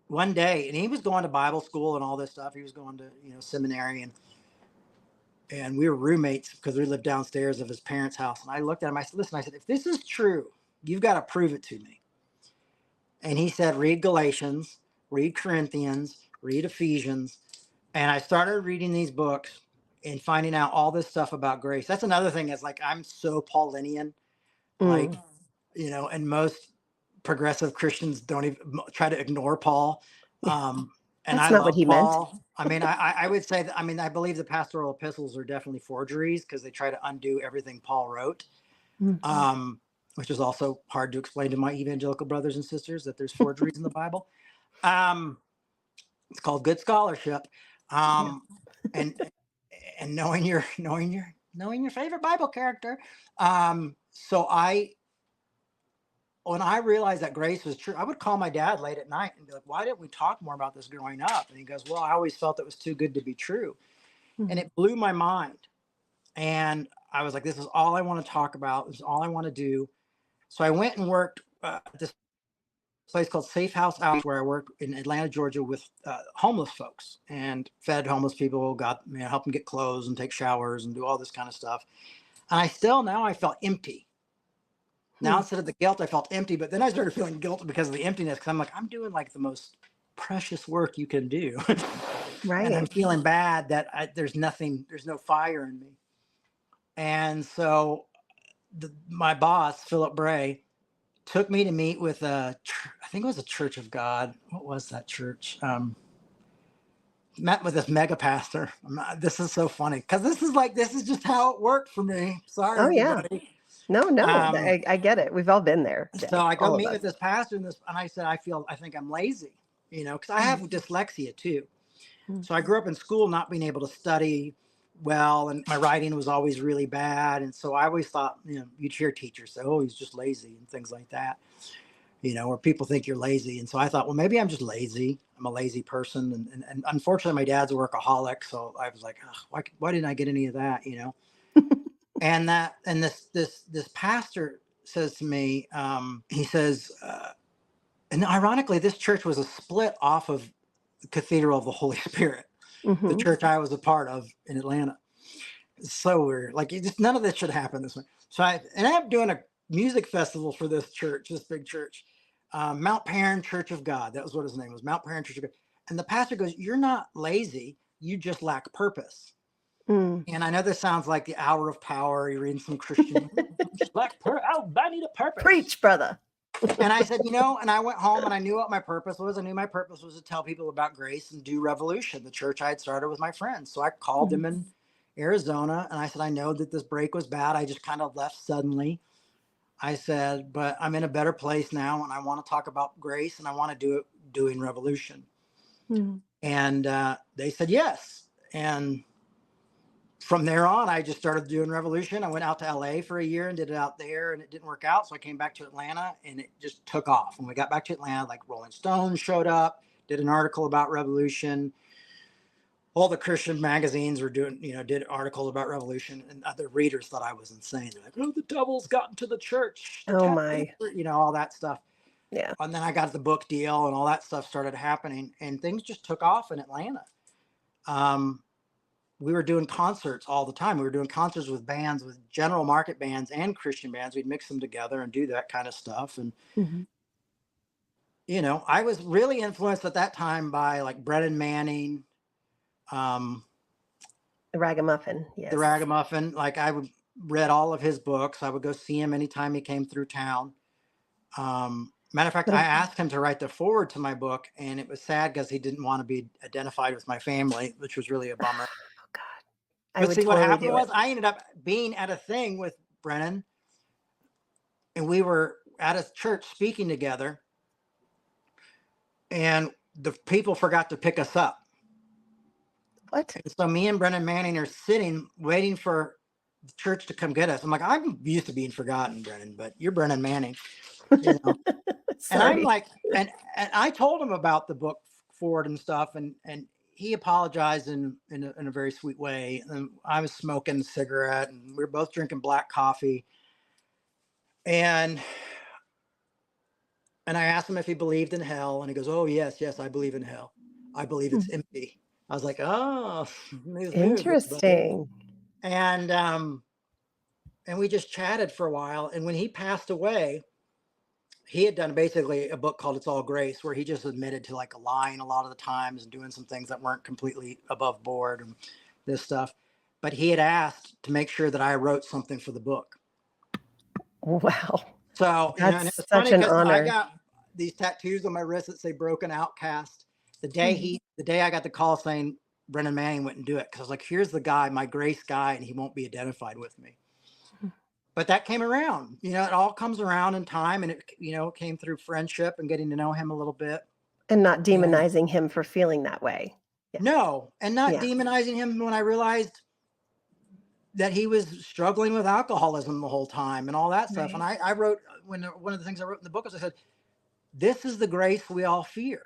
one day, and he was going to Bible school and all this stuff. He was going to, seminary, and we were roommates because we lived downstairs of his parents' house. And I looked at him, I said, listen, I said, if this is true, you've got to prove it to me. And he said, read Galatians, read Corinthians, read Ephesians. And I started reading these books and finding out all this stuff about grace. That's another thing, is like, I'm so Paulinian, like, Mm. and most progressive Christians don't even try to ignore Paul. Yeah. And That's I not what love he meant. Paul. I mean, I would say that, I mean, I believe the pastoral epistles are definitely forgeries because they try to undo everything Paul wrote. Mm. Which is also hard to explain to my evangelical brothers and sisters, that there's forgeries in the Bible. Um, it's called good scholarship. Yeah. And knowing your favorite Bible character. So when I realized that grace was true, I would call my dad late at night and be like, why didn't we talk more about this growing up? And he goes, well, I always felt it was too good to be true. And Mm. it blew my mind. And I was like, this is all I want to talk about. This is all I want to do. So I went and worked at this place called Safe House Out, where I worked in Atlanta, Georgia, with homeless folks, and fed homeless people, help them get clothes and take showers and do all this kind of stuff. And now I felt empty. Now, Mm. instead of the guilt, I felt empty. But then I started feeling guilt because of the emptiness, because I'm like, I'm doing like the most precious work you can do. And I'm Right. feeling bad that there's no fire in me. And so my boss, Philip Bray, took me to meet with I think it was a Church of God. What was that church? Met with this mega pastor. This is so funny because this is just how it worked for me. Sorry, Oh, yeah. everybody. No, no, Um, I get it. We've all been there, so I go all of meet us. with this pastor, and I said, I think I'm lazy, because I have Mm. dyslexia too. Mm. So I grew up in school not being able to study well, and my writing was always really bad. And so I always thought, you'd hear teachers say, oh, he's just lazy and things like that, or people think you're lazy. And so I thought, well, maybe I'm just lazy. I'm a lazy person. And unfortunately, my dad's a workaholic. So I was like, why didn't I get any of that, And this pastor says to me, he says, and ironically, this church was a split off of the Cathedral of the Holy Spirit, the Mhm. church I was a part of in Atlanta. so weird. Like, none of this should happen this way. So I ended up doing a music festival for this church, this big church, Mount Perrin Church of God. That was what his name was, Mount Perrin Church of God. And the pastor goes, "You're not lazy. You just lack purpose." Mm. And I know this sounds like the hour of power. You're reading some Christian, I need a purpose. Preach, brother. And I said, and I went home and I knew what my purpose was. I knew my purpose was to tell people about grace and do Revolution, the church I had started with my friends. So I called them in Arizona and I said, "I know that this break was bad. I just kind of left suddenly." I said, "But I'm in a better place now and I want to talk about grace and I want to do it doing Revolution." Mm. And they said yes. And from there on, I just started doing Revolution. I went out to LA for a year and did it out there, and it didn't work out. So I came back to Atlanta, and it just took off. When we got back to Atlanta, like Rolling Stone showed up, did an article about Revolution. All the Christian magazines were doing, did articles about Revolution, and other readers thought I was insane. They're like, "Oh, the devil's gotten to the church." Oh my. All that stuff. Yeah. And then I got the book deal, and all that stuff started happening, and things just took off in Atlanta. We were doing concerts all the time. We were doing concerts with bands, with general market bands and Christian bands. We'd mix them together and do that kind of stuff. And, I was really influenced at that time by like Brennan Manning, The Ragamuffin. Yes. the Ragamuffin. Like I would read all of his books. I would go see him anytime he came through town. Matter of fact, I asked him to write the foreword to my book, and it was sad because he didn't want to be identified with my family, which was really a bummer. Oh God. But see, what happened was I ended up being at a thing with Brennan, and we were at a church speaking together, and the people forgot to pick us up. What? And so me and Brennan Manning are sitting waiting for the church to come get us. I'm like, "I'm used to being forgotten, Brennan, but you're Brennan Manning." And I'm like, and I told him about the book forward and stuff, and he apologized in a very sweet way. And I was smoking a cigarette, and we were both drinking black coffee. And I asked him if he believed in hell, and he goes, "Oh yes, I believe in hell. I believe it's empty." I was like, "Oh, interesting." And we just chatted for a while. And when he passed away, he had done basically a book called "It's All Grace," where he just admitted to like lying a lot of the times and doing some things that weren't completely above board and this stuff. But he had asked to make sure that I wrote something for the book. Wow. So, That's it's such funny an because I honor. got these tattoos on my wrist that say "Broken Outcast." The day I got the call saying Brennan Manning wouldn't do it, because I was like, "Here's the guy, my grace guy, and he won't be identified with me." But that came around, it all comes around in time, and it, came through friendship and getting to know him a little bit. And not demonizing him for feeling that way. Yeah. No, and not demonizing him when I realized that he was struggling with alcoholism the whole time and all that stuff. And I wrote, one of the things I wrote in the book was, I said, "This is the grace we all fear.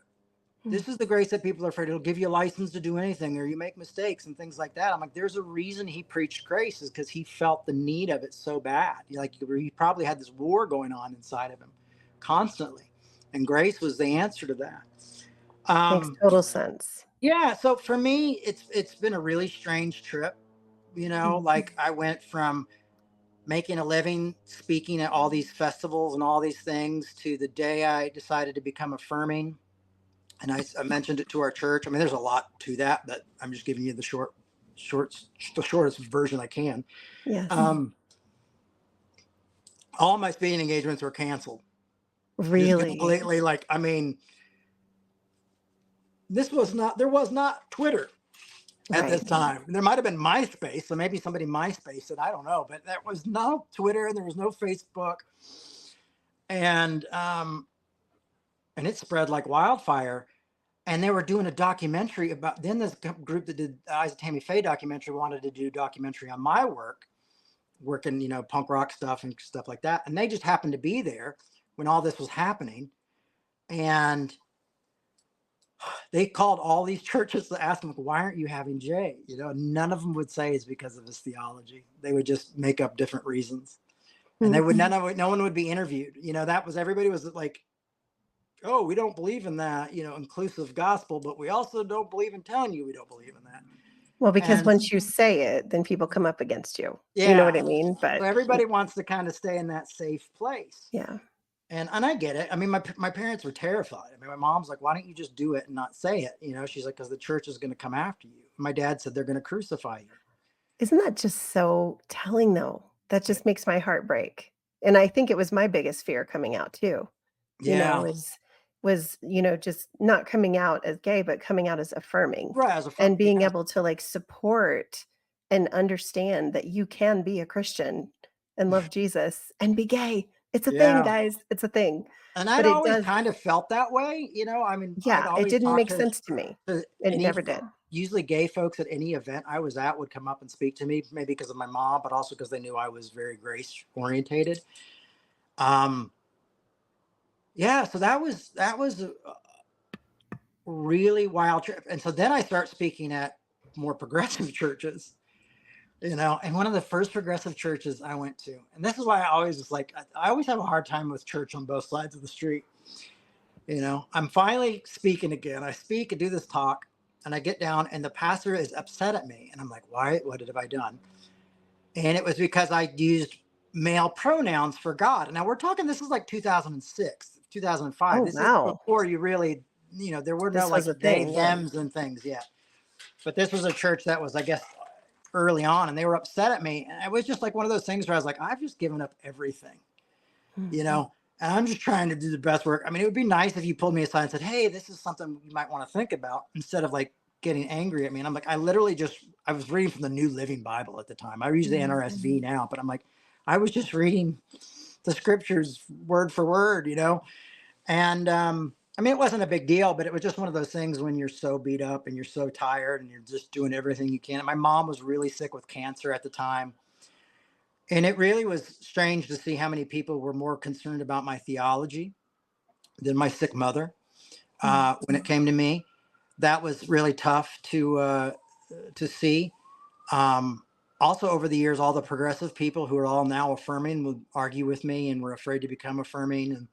This is the grace that people are afraid it'll give you a license to do anything, or you make mistakes and things like that." I'm like, there's a reason he preached grace, is because he felt the need of it so bad. Like, he probably had this war going on inside of him constantly, and grace was the answer to that. Makes total sense. Yeah. So for me, it's been a really strange trip. Like I went from making a living speaking at all these festivals and all these things to the day I decided to become affirming. And I mentioned it to our church. I mean, there's a lot to that, but I'm just giving you the shortest version I can. Yes. All my speaking engagements were canceled. Really? Just completely. Like, I mean, there was not Twitter at this time. There might have been MySpace, so maybe somebody MySpace it, I don't know, but there was no Twitter and there was no Facebook. And it spread like wildfire. And they were doing a documentary about, then this group that did the Tammy Faye documentary wanted to do a documentary on my working, punk rock stuff and stuff like that. And they just happened to be there when all this was happening. And they called all these churches to ask them, "Why aren't you having Jay?" None of them would say it's because of his theology. They would just make up different reasons. And they would, no one would be interviewed. Everybody was like, "Oh, we don't believe in that, inclusive gospel, but we also don't believe in telling you we don't believe in that." Well, because And once you say it, then people come up against you. You know what yeah, I mean? so But everybody wants to kind of stay in that safe place. yeah. And I get it. I mean, my parents were terrified. I mean, my mom's like, "Why don't you just do it and not say it?" You know, she's like, "Because the church is going to come after you." My dad said they're going to crucify you. Isn't that just so telling though? That just makes my heart break. And I think it was my biggest fear coming out too, Yeah, just not coming out as gay, but coming out as affirming right. As a firm, and being yeah, able to like support and understand that you can be a Christian and love Jesus and be gay. It's a thing, yeah. guys. It's a thing. And I'd But it always does, kind of felt that way. You know, I mean, I'd yeah, it always didn't talk make sense to me. to It any never did. usually gay folks at any event I was at would come up and speak to me, maybe because of my mom, but also because they knew I was very grace orientated. Um, yeah, so that was a really wild trip. And so then I start speaking at more progressive churches, you know, and one of the first progressive churches I went to, and this is why I always was like, I always have a hard time with church on both sides of the street. You know, I'm finally speaking again. I speak and do this talk, and I get down, and the pastor is upset at me. And I'm like, why? What have I done? And it was because I used male pronouns for God. And now we're talking, this is like 2006, 2005. Oh, This is wow. before you really, you know, there were no This like was a they, thing. Yeah. thems and things yet. But this was a church that was, I guess, early on, and they were upset at me. And it was just like one of those things where I was like, I've just given up everything, you Mhm. know, and I'm just trying to do the best work. I mean, it would be nice if you pulled me aside and said, hey, this is something you might want to think about, instead of like getting angry at me. And I'm like, I was reading from the New Living Bible at the time. I use the NRSV Mhm. now, but I'm like, I was just reading the scriptures word for word, you know? And I mean, it wasn't a big deal, but it was just one of those things when you're so beat up and you're so tired and you're just doing everything you can. And my mom was really sick with cancer at the time. And it really was strange to see how many people were more concerned about my theology than my sick mother when it Mhm. came to me. That was really tough to see. Um, Also, over the years, all the progressive people who are all now affirming would argue with me and were afraid to become affirming. And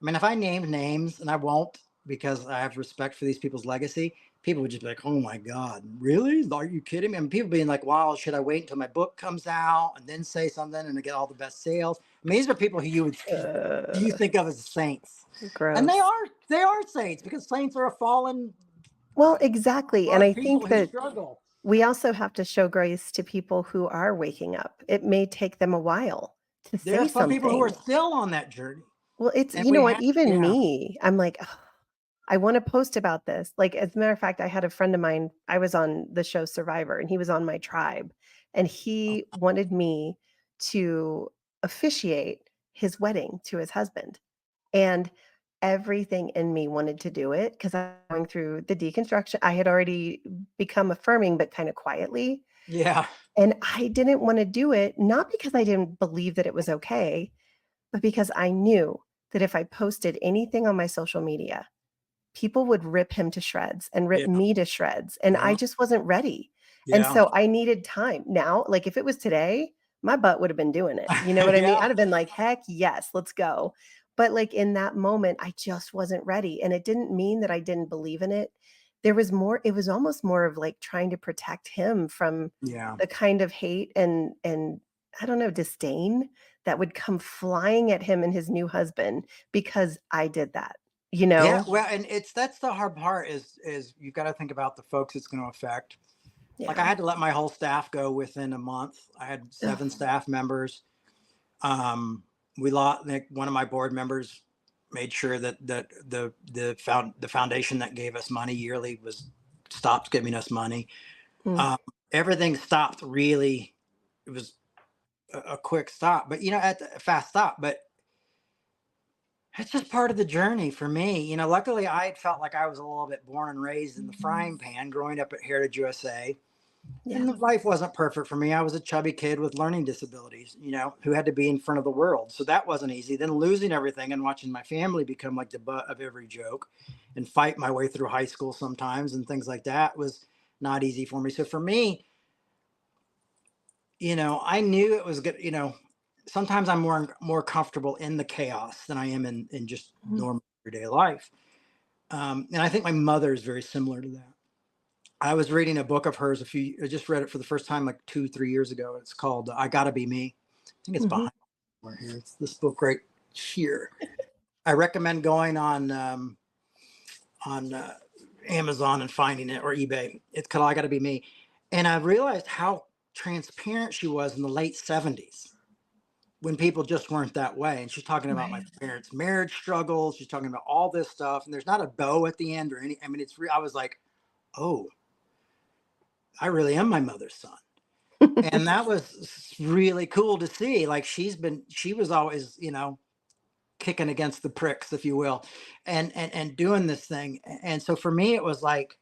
I mean, if I named names, and I won't because I have respect for these people's legacy, people would just be like, oh my God, really? Are you kidding me? And people being like, wow, should I wait until my book comes out and then say something and to get all the best sales? I mean, these are people who you Uh, think of as saints. And gross. they are saints, because saints are a fallen Well, exactly, and I people think who that struggle. we also have to show grace to people who are waking up. It may take them a while to There are say some people who are something. still on that journey. Well, it's And you know we what? have, Even yeah. me, I'm like, "Ugh, I wanna post about this." Like, as a matter of fact, I had a friend of mine, I was on the show Survivor, and he was on my tribe, and he wanted me to officiate his wedding to his husband. And everything in me wanted to do it because I'm going through the deconstruction. I had already become affirming, but kind of quietly. Yeah. And I didn't want to do it, not because I didn't believe that it was okay, but because I knew that if I posted anything on my social media, people would rip him to shreds and rip Yeah. me to shreds. And I Yeah. just wasn't ready. And Yeah. so I needed time. Now, like if it was today, my butt would have been doing it. You know what I mean? Yeah. I'd have been like, heck yes, let's go. But like in that moment, I just wasn't ready. And it didn't mean that I didn't believe in it. There was more, it was almost more of like trying to protect him from Yeah. the kind of hate and I don't know, disdain that would come flying at him and his new husband because I did that, you Yeah, know? well, and that's the hard part, is you got to think about the folks it's going to affect. Like I Yeah. had to let my whole staff go within a month. I had Ugh. 7 staff members. Um, we lost, like, one of my board members made sure that the foundation that gave us money yearly was stopped giving us money. Mm. Um, Everything stopped really. It was a quick stop, but you know, at the fast stop, but it's just part of the journey for me. You know, luckily I felt like I was a little bit born and raised in the frying pan growing up at Heritage USA. Yeah. And the life wasn't perfect for me. I was a chubby kid with learning disabilities, you know, who had to be in front of the world. So that wasn't easy. Then losing everything and watching my family become like the butt of every joke and fight my way through high school sometimes and things like that was not easy for me. So for me, you know, I knew it was good. You know, sometimes I'm more comfortable in the chaos than I am in just Mhm. normal everyday life. And I think my mother is very similar to that. I was reading a book of hers I just read it for the first time like 2, 3 years ago. It's called I Gotta Be Me. I think it's Mhm. behind somewhere here. It's this book right here. I recommend going on Amazon and finding it, or eBay. It's called I Gotta Be Me. And I realized how transparent she was in the late 70s when people just weren't that way. And she's talking about my Right. parents' marriage struggles. She's talking about all this stuff. And there's not a bow at the end or any, I mean, I was like, oh, I really am my mother's son. And that was really cool to see. Like she was always, kicking against the pricks, if you will, and doing this thing. And so for me, it was like,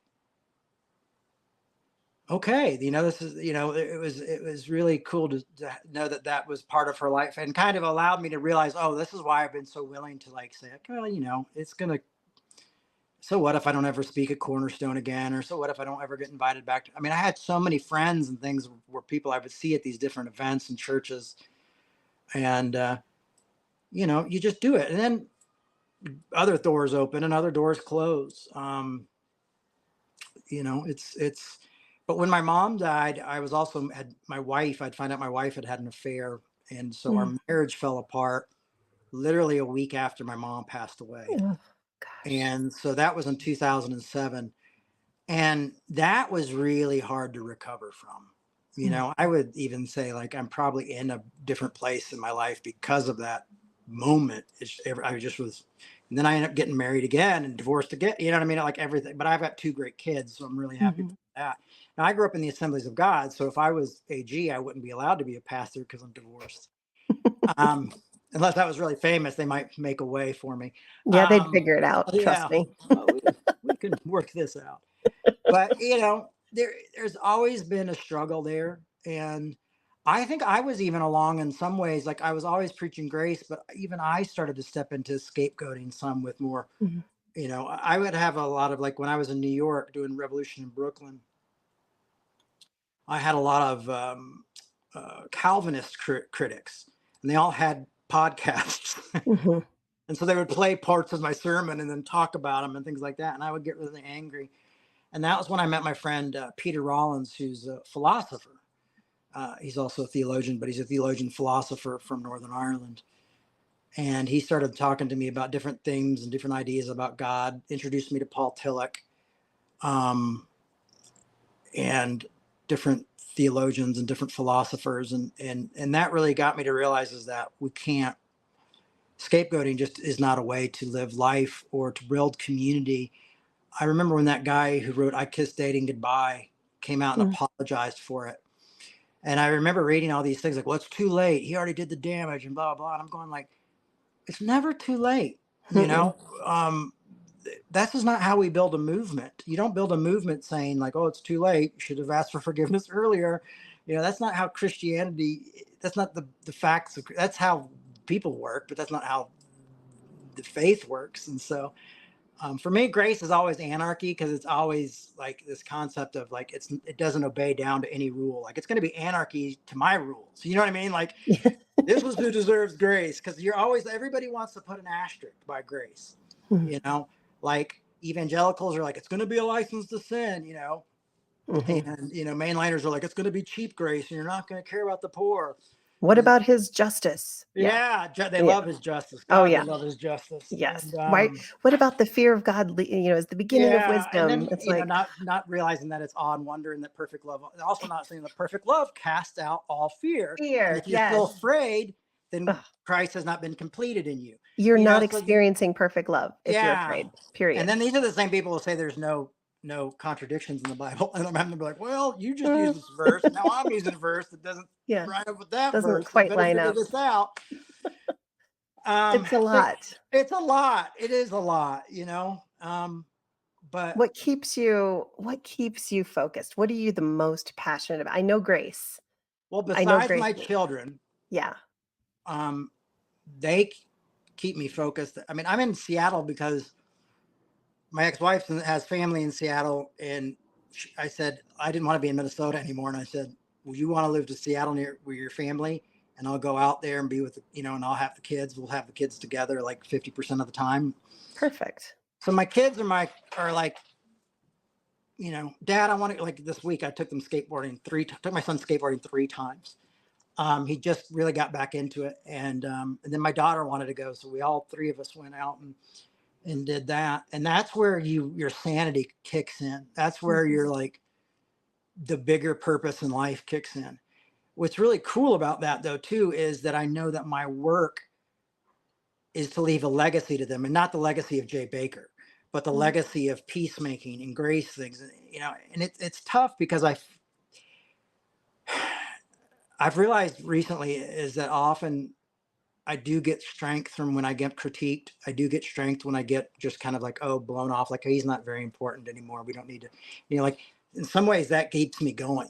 okay, this is, it was really cool to know that that was part of her life, and kind of allowed me to realize, oh, this is why I've been so willing to like say, okay, well, it's gonna. So what if I don't ever speak at Cornerstone again, or so what if I don't ever get invited back to? I mean, I had so many friends and things where people I would see at these different events and churches, and you just do it, and then other doors open and other doors close. It's but when my mom died, I was also had my wife, I'd find out my wife had an affair, and so our Mm. marriage fell apart literally a week after my mom passed away. Oh, gosh. And so that was in 2007, and that was really hard to recover from. Mm. I would even say like I'm probably in a different place in my life because of that moment. I just was, and then I ended up getting married again and divorced again. You know what I mean? Like everything. But I've got 2 great kids, so I'm really happy for Mhm. that. Now I grew up in the Assemblies of God, so if I was AG, I wouldn't be allowed to be a pastor because I'm divorced. Um, Unless I was really famous, they might make a way for me. Yeah, they'd Um, figure it out, trust yeah, me. well, we can work this out. But there's always been a struggle there, and I think I was even along in some ways. Like I was always preaching grace, but even I started to step into scapegoating some with more. Mhm. I would have a lot of, like, when I was in New York doing Revolution in Brooklyn, I had a lot of Calvinist critics, and they all had podcasts. Mhm. And so they would play parts of my sermon and then talk about them and things like that. And I would get really angry. And that was when I met my friend Peter Rollins, who's a philosopher. He's also a theologian, but he's a theologian philosopher from Northern Ireland. And he started talking to me about different things and different ideas about God, introduced me to Paul Tillich, um, and different theologians and different philosophers. And that really got me to realize is that we can't, scapegoating just is not a way to live life or to build community. I remember when that guy who wrote I Kissed Dating Goodbye came out and Mm. apologized for it. And I remember reading all these things like, well, it's too late. He already did the damage and blah, blah. And I'm going like, it's never too late. You Mm-mm. know, um, that's just not how we build a movement. You don't build a movement saying like, oh, it's too late. You should have asked for forgiveness earlier. That's not how Christianity, that's not the facts. That's how people work, but that's not how the faith works. And so, for me, grace is always anarchy, because it's always like this concept of like it doesn't obey down to any rule. Like it's going to be anarchy to my rules. You know what I mean? Like this was who deserves grace, because everybody wants to put an asterisk by grace. Mhm. You know, like evangelicals are like it's going to be a license to sin. Mhm. And mainliners are like it's going to be cheap grace, and you're not going to care about the poor. What And about his justice? Yeah. yeah, they Yeah. love his justice. Oh, God, they yeah. love his justice. Yes. And Why what about the fear of God, is the beginning of yeah, and wisdom? then It's like not realizing that it's awe and wonder, and that perfect love. Also, not saying that perfect love casts out all fear. And fear. if you're still Yes. afraid, then Ugh. Christ has not been completed in you. You're not So experiencing perfect love if you're yeah. afraid, And period. then these are the same people who say there's no contradictions in the Bible, and I'm having to be like, well, you just use Mm. this verse, and now I'm using a verse that doesn't Yeah. line up with that Doesn't verse. So you quite better line figure up. this out. Um, It's a so lot. it's a lot. It is a lot. But What keeps you focused? What are you the most passionate about? I know grace. well, I know besides grace. my children, Yeah. um, they keep me focused. I mean, I'm in Seattle because my ex-wife has family in Seattle, and I said I didn't want to be in Minnesota anymore, and I said, "Well, you want to live to Seattle near with your family, and I'll go out there and be with and I'll have the kids. We'll have the kids together like 50% of the time." Perfect. So my kids are like Dad, I want to, like, this week I took took my son skateboarding 3 times. He just really got back into it. And then my daughter wanted to go. So we all 3 of us went out and did that. And that's where your sanity kicks in. That's where you're like, the bigger purpose in life kicks in. What's really cool about that, though, too, is that I know that my work is to leave a legacy to them, and not the legacy of Jay Bakker, but the legacy of peacemaking and grace things. And it's tough because I've realized recently is that often I do get strength from when I get critiqued. I do get strength when I get just kind of like, oh, blown off, like, he's not very important anymore. We don't need to, like, in some ways that keeps me going.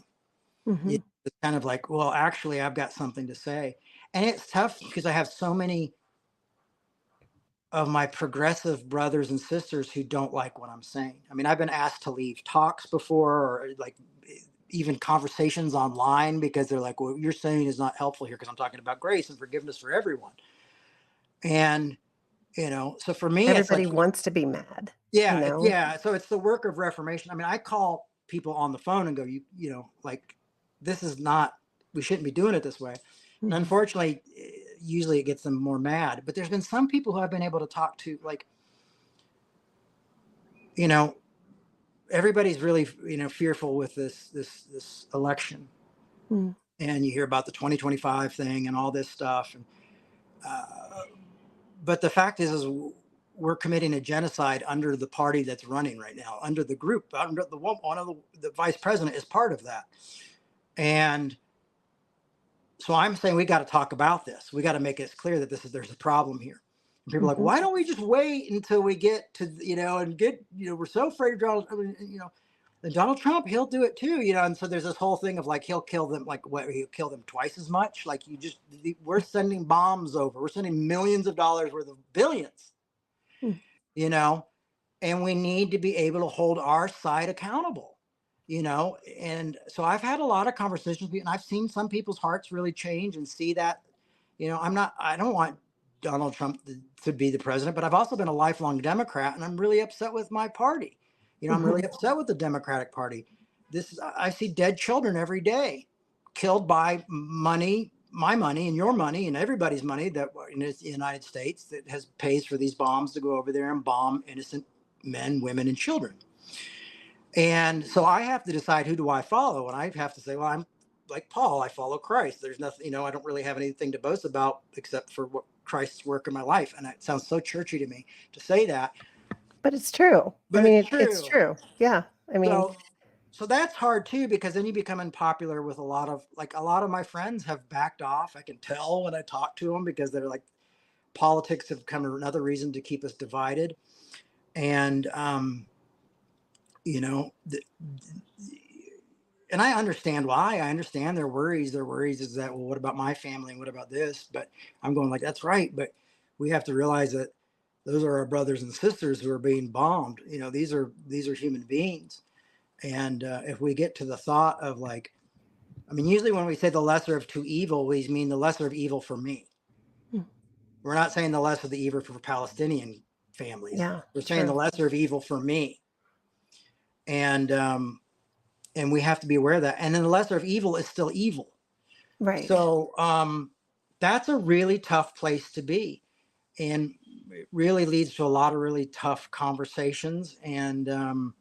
Mm-hmm. It's kind of like, well, actually, I've got something to say. And it's tough because I have so many of my progressive brothers and sisters who don't like what I'm saying. I mean, I've been asked to leave talks before, or like even conversations online, because they're like, well, what you're saying is not helpful here because I'm talking about grace and forgiveness for everyone. And, so for me, it's Everybody like, wants to be mad, you yeah, know? yeah. So it's the work of reformation. I mean, I call people on the phone and go, like, this is not, we shouldn't be doing it this way. And Mhm. unfortunately, usually it gets them more mad. But there's been some people who I've been able to talk to, like, everybody's really, fearful with this election. Mm. And you hear about the 2025 thing and all this stuff. And but the fact is we're committing a genocide under the party that's running right now, under the group, under one of the vice president is part of that. And so I'm saying we got to talk about this. We got to make it clear that there's a problem here. And people are like, Mhm. why don't we just wait until we get to, and get, we're so afraid of Donald, and Donald Trump, he'll do it too, And so there's this whole thing of like, he'll kill them, like what, he'll kill them twice as much. Like we're sending bombs over, we're sending millions of dollars worth of billions, Mm. you know, and we need to be able to hold our side accountable, And so I've had a lot of conversations with people, and I've seen some people's hearts really change and see that, I don't want Donald Trump to be the president, but I've also been a lifelong Democrat, and I'm really upset with my party. I'm really Mhm. upset with the Democratic Party. I see dead children every day, killed by money, my money and your money and everybody's money that in the United States that pays for these bombs to go over there and bomb innocent men, women, and children. And so I have to decide, who do I follow? And I have to say, well, I'm like Paul, I follow Christ. There's nothing, I don't really have anything to boast about except for what Christ's work in my life. And it sounds so churchy to me to say that, But it's true. I but mean, it's it's true. true. Yeah. I mean, So that's hard too, because then you become unpopular with a lot of my friends have backed off. I can tell when I talk to them, because they're like, politics have become another reason to keep us divided. And, you know, and I understand why. I understand their worries. Their worries is that, well, what about my family? And what about this? But I'm going like, that's right. But we have to realize that those are our brothers and sisters who are being bombed. These are human beings. And if we get to the thought of like, I mean, usually when we say the lesser of two evil, we mean the lesser of evil for me. mm, We're not saying the lesser of the evil for Palestinian families. yeah, We're saying the true. lesser of evil for me. And we have to be aware of that. And then the lesser of evil is still evil. Right. So that's a really tough place to be. And it really leads to a lot of really tough conversations. And,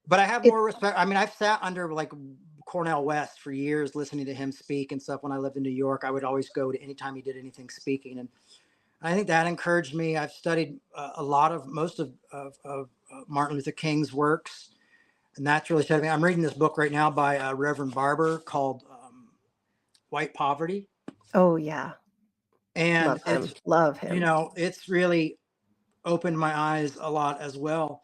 but I have It more respect. I mean, I've sat under like Cornel West for years, listening to him speak and stuff. When I lived in New York, I would always go to anytime he did anything speaking. And I think that encouraged me. I've studied most of Martin Luther King's works. And that's really showed me. I'm reading this book right now by Reverend Barber called White Poverty. Oh, yeah. And Love him. Love him. it's really opened my eyes a lot as well.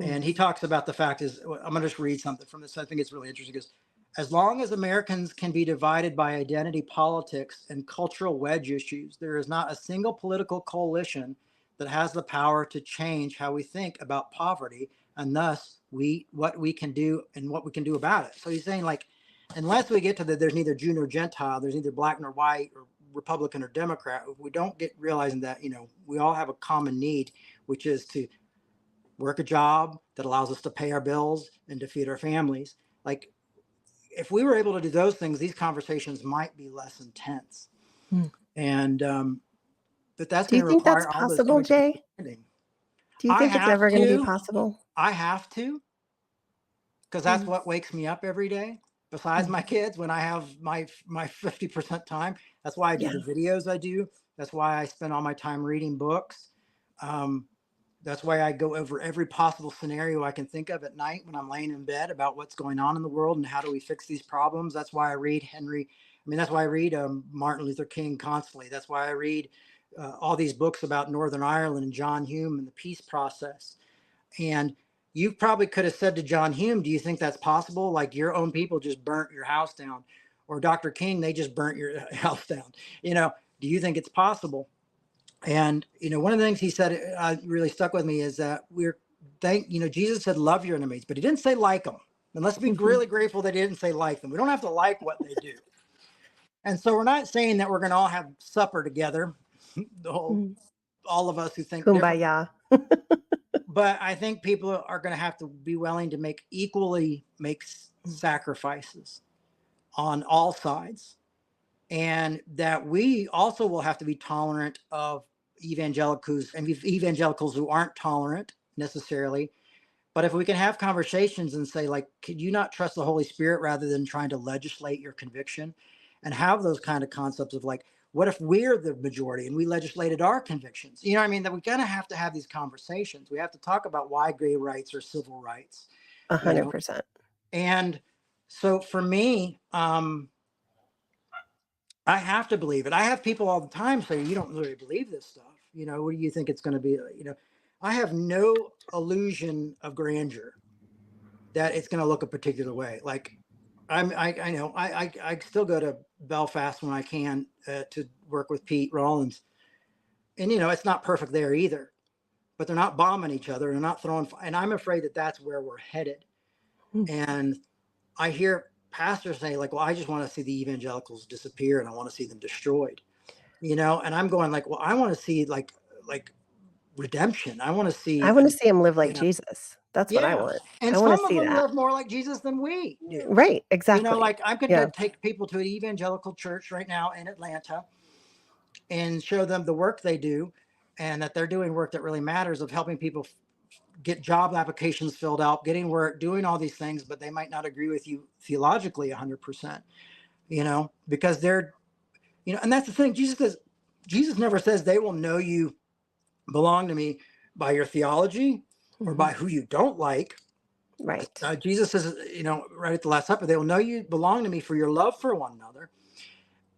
Mm. And he talks about the fact is, I'm going to just read something from this. I think it's really interesting. Because as long as Americans can be divided by identity politics and cultural wedge issues, there is not a single political coalition that has the power to change how we think about poverty, and thus what we can do and what we can do about it. So he's saying, like, unless we get to there's neither Jew nor Gentile, there's neither black nor white or Republican or Democrat, if we don't get realizing that we all have a common need, which is to work a job that allows us to pay our bills and to feed our families. Like, if we were able to do those things, these conversations might be less intense. Mm. And but that's Do going you to think that's require all those possible, choices. Jay? Do you I think it's have ever going to be to. possible? I have to, because that's Mm. what wakes me up every day. Besides Mm. my kids, when I have my 50% time, that's why I do Yeah. the videos I do. That's why I spend all my time reading books. Um, that's why I go over every possible scenario I can think of at night when I'm laying in bed about what's going on in the world and how do we fix these problems. That's why I read that's why I read Martin Luther King constantly. That's why I read all these books about Northern Ireland and John Hume and the peace process. And you probably could have said to John Hume, do you think that's possible? Like, your own people just burnt your house down, or Dr. King, they just burnt your house down. Do you think it's possible? And, one of the things he said really stuck with me is that Jesus said, love your enemies, but he didn't say like them. And let's be Mhm. really grateful that he didn't say like them. We don't have to like what they do. And so we're not saying that we're going to all have supper together, Mm. all of us who think differently. Kumbaya. But I think people are going to have to be willing to make Mm. sacrifices on all sides, and that we also will have to be tolerant of evangelicals who aren't tolerant necessarily. But if we can have conversations and say, like, could you not trust the Holy Spirit rather than trying to legislate your conviction, and have those kind of concepts of, like, what if we're the majority and we legislated our convictions? You know what I mean? That we're going to have these conversations. We have to talk about why gay rights are civil rights, you know? 100%. And so for me, I have to believe it. I have people all the time say, you don't really believe this stuff. What do you think it's going to be? I have no illusion of grandeur that it's going to look a particular way. Like, I know I still go to Belfast when I can to work with Pete Rollins, and it's not perfect there either. But they're not bombing each other, and they're not throwing. And I'm afraid that that's where we're headed. Mm. And I hear pastors say, like, well, I just want to see the evangelicals disappear, and I want to see them destroyed. And I'm going, like, well, I want to see like redemption. I want to I see wanna see him live you like know Jesus. That's what I yeah. want. And I wanna some of see them that. live more like Jesus than we do. Right, exactly. Like, I could Yeah. take people to an evangelical church right now in Atlanta and show them the work they do, and that they're doing work that really matters, of helping people get job applications filled out, getting work, doing all these things, but they might not agree with you theologically 100%, because they're, and that's the thing. Jesus never says they will know you belong to me by your theology or Mhm. by who you don't like. Right. Jesus says, right at the Last Supper, they will know you belong to me for your love for one another,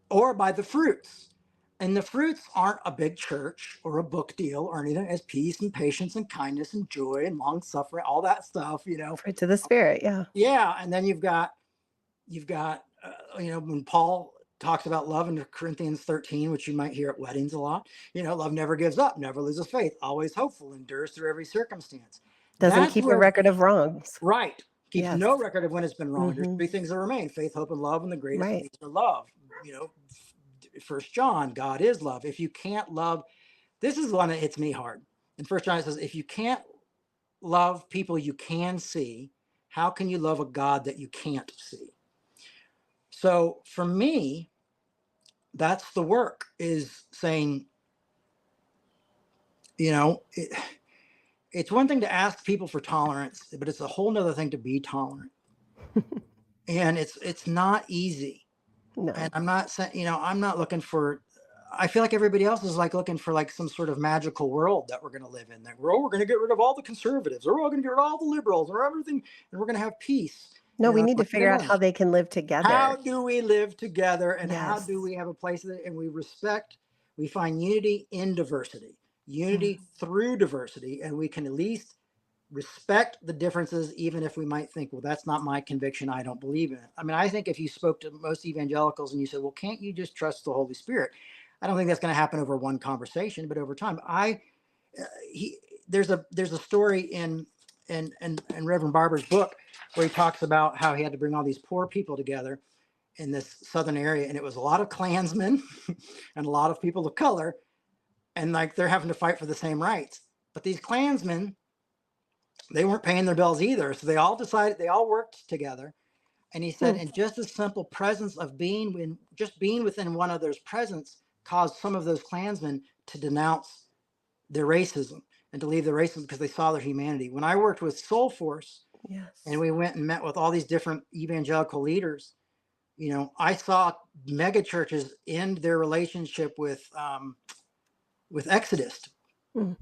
or by the fruits. And the fruits aren't a big church or a book deal or anything. It's peace and patience and kindness and joy and long suffering, all that stuff. Fruits of the Spirit, yeah. Yeah. And then you've got, when Paul talks about love in Corinthians 13, which you might hear at weddings a lot, love never gives up, never loses faith, always hopeful, endures through every circumstance. Doesn't That's keep a where, record of wrongs. right, keeps Yes. no record of when it's been wrong. There's Mhm. three things that remain: faith, hope, and love. And the greatest of Right. these are love. You know, First John, God is love. If you can't love, this is the one that hits me hard. In First John, it says, if you can't love people you can see, how can you love a God that you can't see? So for me, that's the work, is saying, it's one thing to ask people for tolerance, but it's a whole nother thing to be tolerant. And it's not easy. And No. I'm not saying, I'm not looking for, I feel like everybody else is like looking for like some sort of magical world that we're going to live in. That we're going to get rid of all the conservatives, or we're all going to get rid of all the liberals, or everything, and we're going to have peace. No, we need to Like, figure out how they can live how together. do we live together, and how Yes. do we have a place that, and we find unity in diversity, Mm. unity through diversity, and we can at least respect the differences, even if we might think, well, that's not my conviction, I don't believe in it. I mean, I think if you spoke to most evangelicals and you said, well, can't you just trust the Holy Spirit? I don't think that's going to happen over one conversation, but over time. There's a story in Reverend Barber's book where he talks about how he had to bring all these poor people together in this southern area, and it was a lot of Klansmen and a lot of people of color, and like they're having to fight for the same rights. But these Klansmen they weren't paying their bills either. So they all decided, they all worked together. And he said, Hmm. and just the simple presence of just being within one other's presence caused some of those Klansmen to denounce their racism and to leave their racism because they saw their humanity. When I worked with Soul Force and Yes. we went and met with all these different evangelical leaders, I saw mega churches end their relationship with Exodus, Hmm.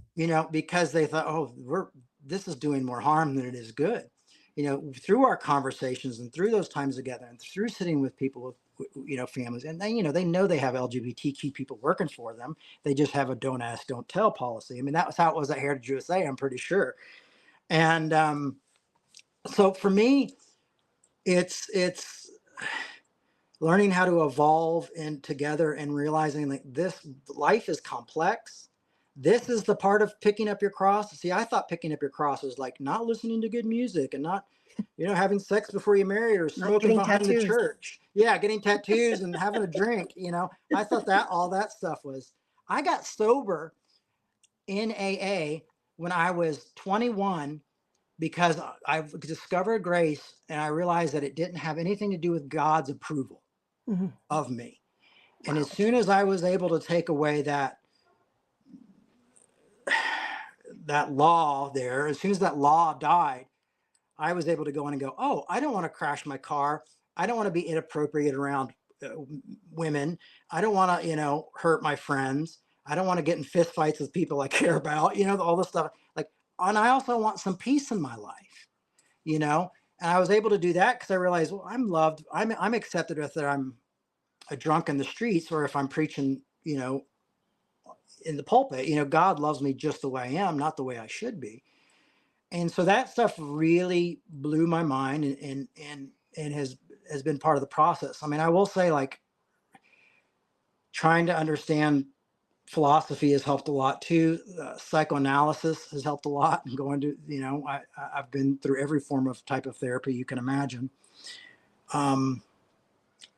because they thought, oh, this is doing more harm than it is good. Through our conversations and through those times together and through sitting with people with, families, and they know they have LGBTQ people working for them. They just have a don't ask, don't tell policy. I mean, that was how it was at Heritage USA, I'm pretty sure. And so for me, it's learning how to evolve and together and realizing that this life is complex. This is the part of picking up your cross. See, I thought picking up your cross was like not listening to good music and not, having sex before you marry or Not smoking getting behind the tattoos. church. Yeah, getting tattoos and having a drink. I thought that all that stuff was. I got sober in AA when I was 21 because I discovered grace and I realized that it didn't have anything to do with God's approval Hmm. of me. And as Wow. soon as I was able to take away that law there, as soon as that law died, I was able to go in and go, oh, I don't want to crash my car. I don't want to be inappropriate around women. I don't want to, hurt my friends. I don't want to get in fist fights with people I care about, all this stuff. Like, and I also want some peace in my life, and I was able to do that because I realized, well, I'm loved. I'm accepted whether I'm a drunk in the streets or if I'm preaching, in the pulpit. God loves me just the way I am, not the way I should be. And so that stuff really blew my mind and has been part of the process. I mean, I will say, like, trying to understand philosophy has helped a lot too. Psychoanalysis has helped a lot, and going to, I've been through every form of type of therapy you can imagine.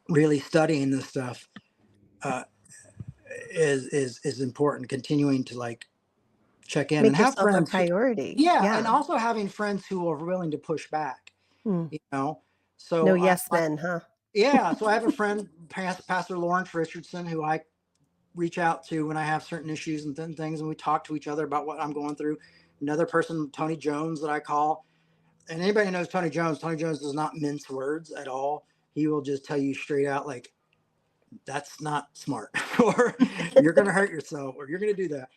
Really studying this stuff uh, is important. Continuing to, like, check in and Make have yourself a friends who, priority. yeah, Yeah. and also having friends who are willing to push back, Hmm. you know. No So yes men, huh? yeah, so I have a friend, Pastor Lawrence Richardson, who I reach out to when I have certain issues and things, and we talk to each other about what I'm going through. Another person, Tony Jones, that I call, and anybody who knows Tony Jones does not mince words at all. He will just tell you straight out, like, that's not smart, or you're going to hurt yourself, or you're going to do that.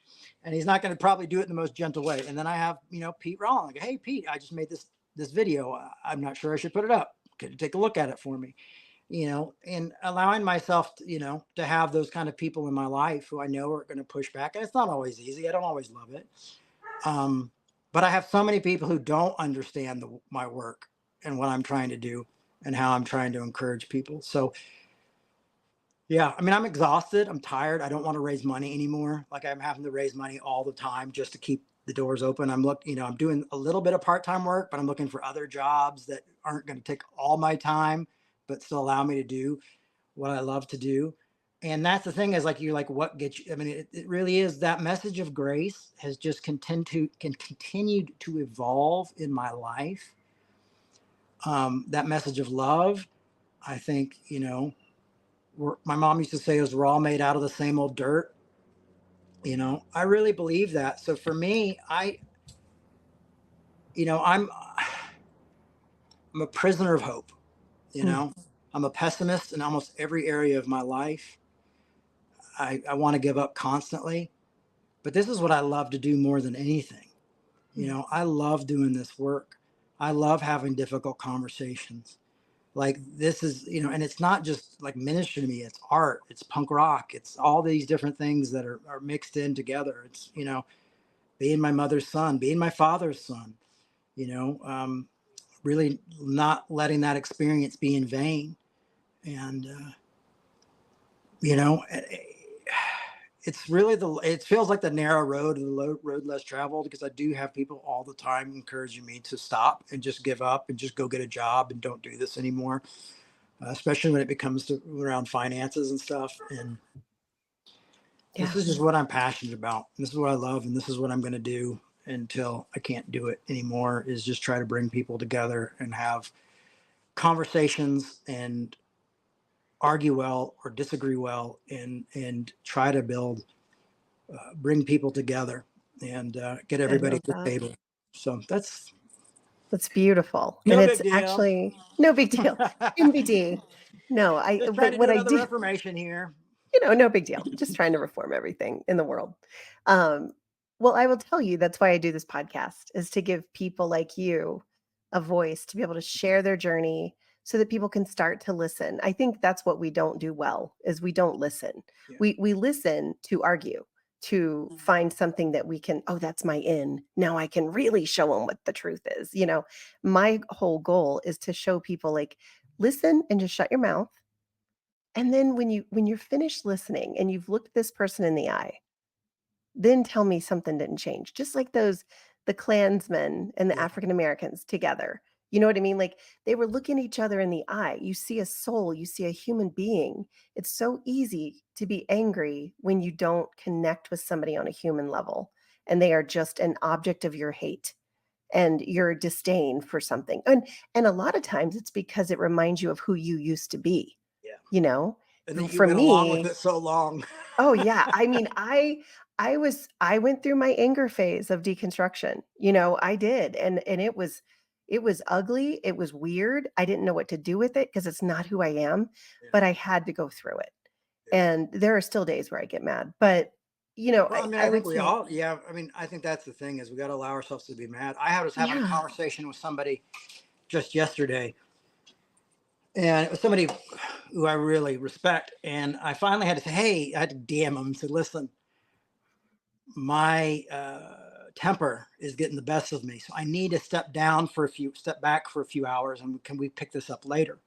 And he's not going to probably do it in the most gentle way. And then I have, Pete Rawlings. Hey, Pete, I just made this video. I'm not sure I should put it up. Could you take a look at it for me? And allowing myself, to have those kind of people in my life who I know are going to push back. And it's not always easy. I don't always love it. But I have so many people who don't understand my work and what I'm trying to do and how I'm trying to encourage people. So yeah, I mean, I'm exhausted. I'm tired. I don't want to raise money anymore. Like, I'm having to raise money all the time just to keep the doors open. I'm doing a little bit of part-time work, but I'm looking for other jobs that aren't going to take all my time, but still allow me to do what I love to do. And that's the thing, is like, you're like, what gets you? I mean, it really is that message of grace has just continued to evolve in my life. That message of love, I think, my mom used to say, we're all made out of the same old dirt. I really believe that. So for me, I'm a prisoner of hope. Hmm. I'm a pessimist in almost every area of my life. I want to give up constantly, but this is what I love to do more than anything. I love doing this work. I love having difficult conversations. Like, this is, and it's not just like ministry to me. It's art, it's punk rock, it's all these different things that are mixed in together. It's, being my mother's son, being my father's son, you know, um, really not letting that experience be in vain. And, you know, it's really it feels like the narrow road and the road less traveled, because I do have people all the time encouraging me to stop and just give up and just go get a job and don't do this anymore. Especially when it becomes around finances and stuff. And this Yeah. is just what I'm passionate about. This is what I love, and this is what I'm going to do. until I can't do it anymore, is just try to bring people together and have conversations and argue well or disagree well, and try to build, bring people together, and get I everybody love at the that. table. So that's That's beautiful. And no it's big deal. actually no big deal. MBD. No, Just trying but to what do I another do, reformation here. no big deal. Just trying to reform everything in the world. Um, well, I will tell you that's why I do this podcast, is to give people like you a voice to be able to share their journey so that people can start to listen. I think that's what we don't do well, is we don't listen. Yeah. We listen to argue, to find something that we can, oh, that's my in. Now I can really show them what the truth is. My whole goal is to show people, like, listen and just shut your mouth, and then when you're finished listening and you've looked this person in the eye, then tell me something didn't change. Just like the Klansmen and the Yeah. African Americans together. You know what I mean? Like, they were looking each other in the eye. You see a soul, you see a human being. It's so easy to be angry when you don't connect with somebody on a human level and they are just an object of your hate and your disdain for something. And a lot of times it's because it reminds you of who you used to be, Yeah. you know? And then you've For been along with me, it so long. oh yeah, I mean, I went through my anger phase of deconstruction. I did. And it was ugly, it was weird. I didn't know what to do with it because it's not who I am, Yeah. but I had to go through it. Yeah. And there are still days where I get mad, but Well, I mean, I I think would we say, all, yeah. I mean, I think that's the thing, is we got to allow ourselves to be mad. I was having a yeah, conversation with somebody just yesterday, and it was somebody who I really respect. And I finally had to say, hey, I had to DM him and say, listen, my temper is getting the best of me. So I need to step back for a few hours, and can we pick this up later?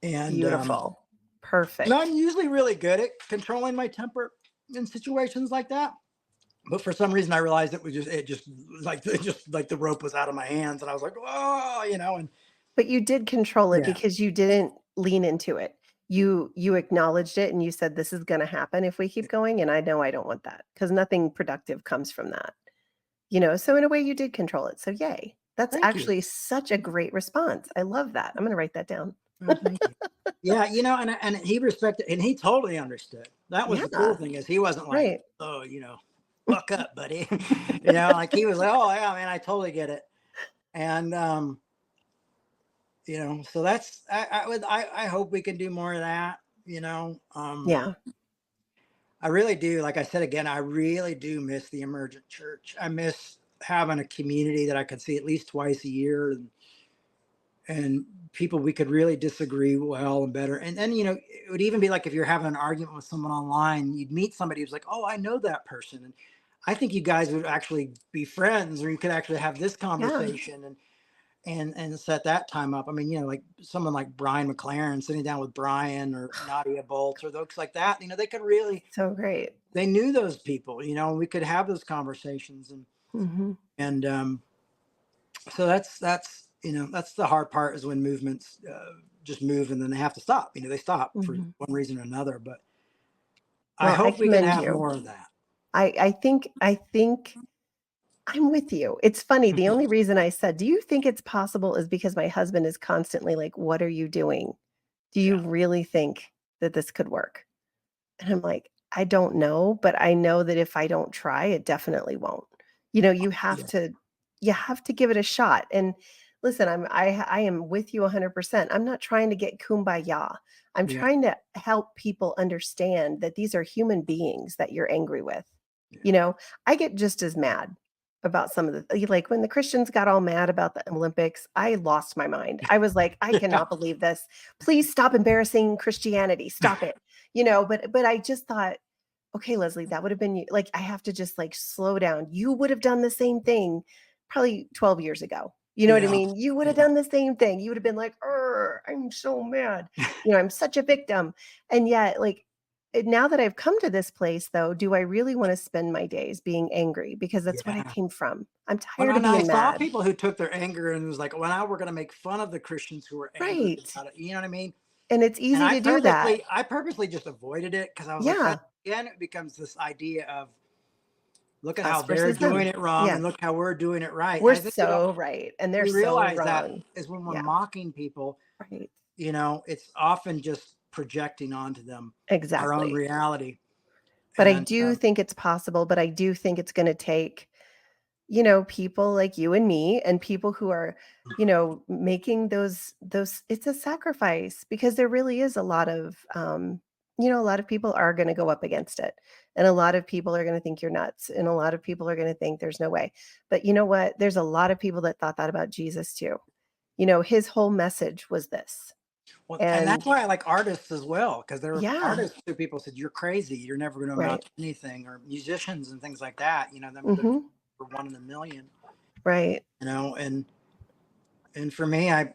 And beautiful. I'm Perfect. usually really good at controlling my temper in situations like that. But for some reason, I realized it just like the rope was out of my hands, and I was like, oh, and But you did control it yeah, because you didn't lean into it. You acknowledged it and you said, "This is gonna happen if we keep going, and I know I don't want that because nothing productive comes from that." So in a way you did control it, so yay. That's thank you. actually such a great response. I love that. I'm gonna write that down. Oh, thank you. Yeah, and he respected, and he totally understood. That was the cool Yeah, thing, is he wasn't like, right. oh, buck up, buddy. Like he was like, oh yeah, man, I totally get it. And so that's I hope we can do more of that. Yeah. I really do. Like I said again, I really do miss the emergent church. I miss having a community that I could see at least twice a year, and people we could really disagree well and better. And then, it would even be like if you're having an argument with someone online, you'd meet somebody who's like, oh, I know that person. And I think you guys would actually be friends, or you could actually have this Yeah. conversation, and set that time up. I mean, like someone like Brian McLaren sitting down with Brian, or Nadia Bolts, or folks like that, they could really, So great. they knew those people, and we could have those conversations. Mhm. And so that's the hard part, is when movements just move, and then they have to stop. They stop for Mhm. one reason or another. But I Well, I hope we can commend have you. more of that. I think I'm with you. It's funny, the only reason I said, "Do you think it's possible?" is because my husband is constantly like, "What are you doing? Do you Yeah, really think that this could work?" And I'm like, "I don't know, but I know that if I don't try, it definitely won't." You have yeah, to give it a shot. And listen, I am with you 100%. I'm not trying to get kumbaya. I'm yeah, trying to help people understand that these are human beings that you're angry with. yeah, You know, I get just as mad about some of like when the Christians got all mad about the Olympics, I lost my mind. I was like, I yeah, cannot believe this. Please stop embarrassing Christianity. Stop it. But I just thought, okay, Leslie, that would have been you. Like, I have to just like slow down. You would have done the same thing probably 12 years ago. You know what I yeah, mean? You would have yeah, done the same thing. You would have been like, I'm so mad. I'm such a victim. And yet, like, now that I've come to this place, though, do I really want to spend my days being angry? Because that's what I yeah. came from. I'm Well, tired of and I being saw mad. people who took their anger and was like, well, now we're going to make fun of the Christians who were angry Right. about it. You know what I mean? And it's And easy I to do that. purposely, I purposely just avoided it, because I was like, Yeah. again, it becomes this idea of, Look at how Us they're versus them. doing it wrong, Yeah. and look how we're doing it right. We're I think so right, and they're we so realize that wrong. is when we're Yeah. mocking people, Right. it's often just projecting onto them our own Exactly. reality. But I And do think it's possible, but I do think it's gonna take, people like you and me and people who are, making those it's a sacrifice because there really is a lot of, a lot of people are gonna go up against it. And a lot of people are gonna think you're nuts. And a lot of people are gonna think there's no way. But you know what? There's a lot of people that thought that about Jesus too. His whole message was this. well, and that's And why I like artists as well, because there were yeah, artists who people said you're crazy, you're never going to amount right. to anything, or musicians and things like that. Them that Mhm. were one in a million. Right. And for me, I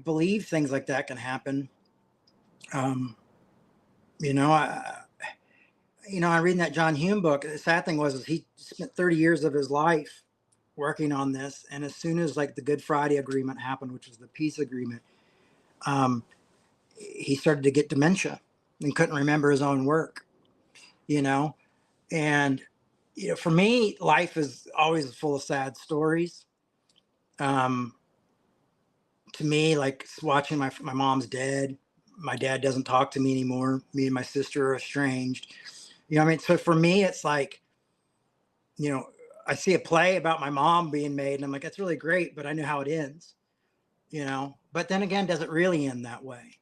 believe things like that can happen. Um, you know, I I read that John Hume book. The sad thing was is he spent 30 years of his life working on this, and as soon as like the Good Friday Agreement happened, which was the peace agreement, um, he started to get dementia and couldn't remember his own work. You know, and for me, life is always full of sad stories. Um, to me, like watching my mom's dead. My dad doesn't talk to me anymore. Me and my sister are estranged. So for me, it's like, you know, I see a play about my mom being made, and I'm like, that's really great, but I know how it ends. But then again, does it really end that way?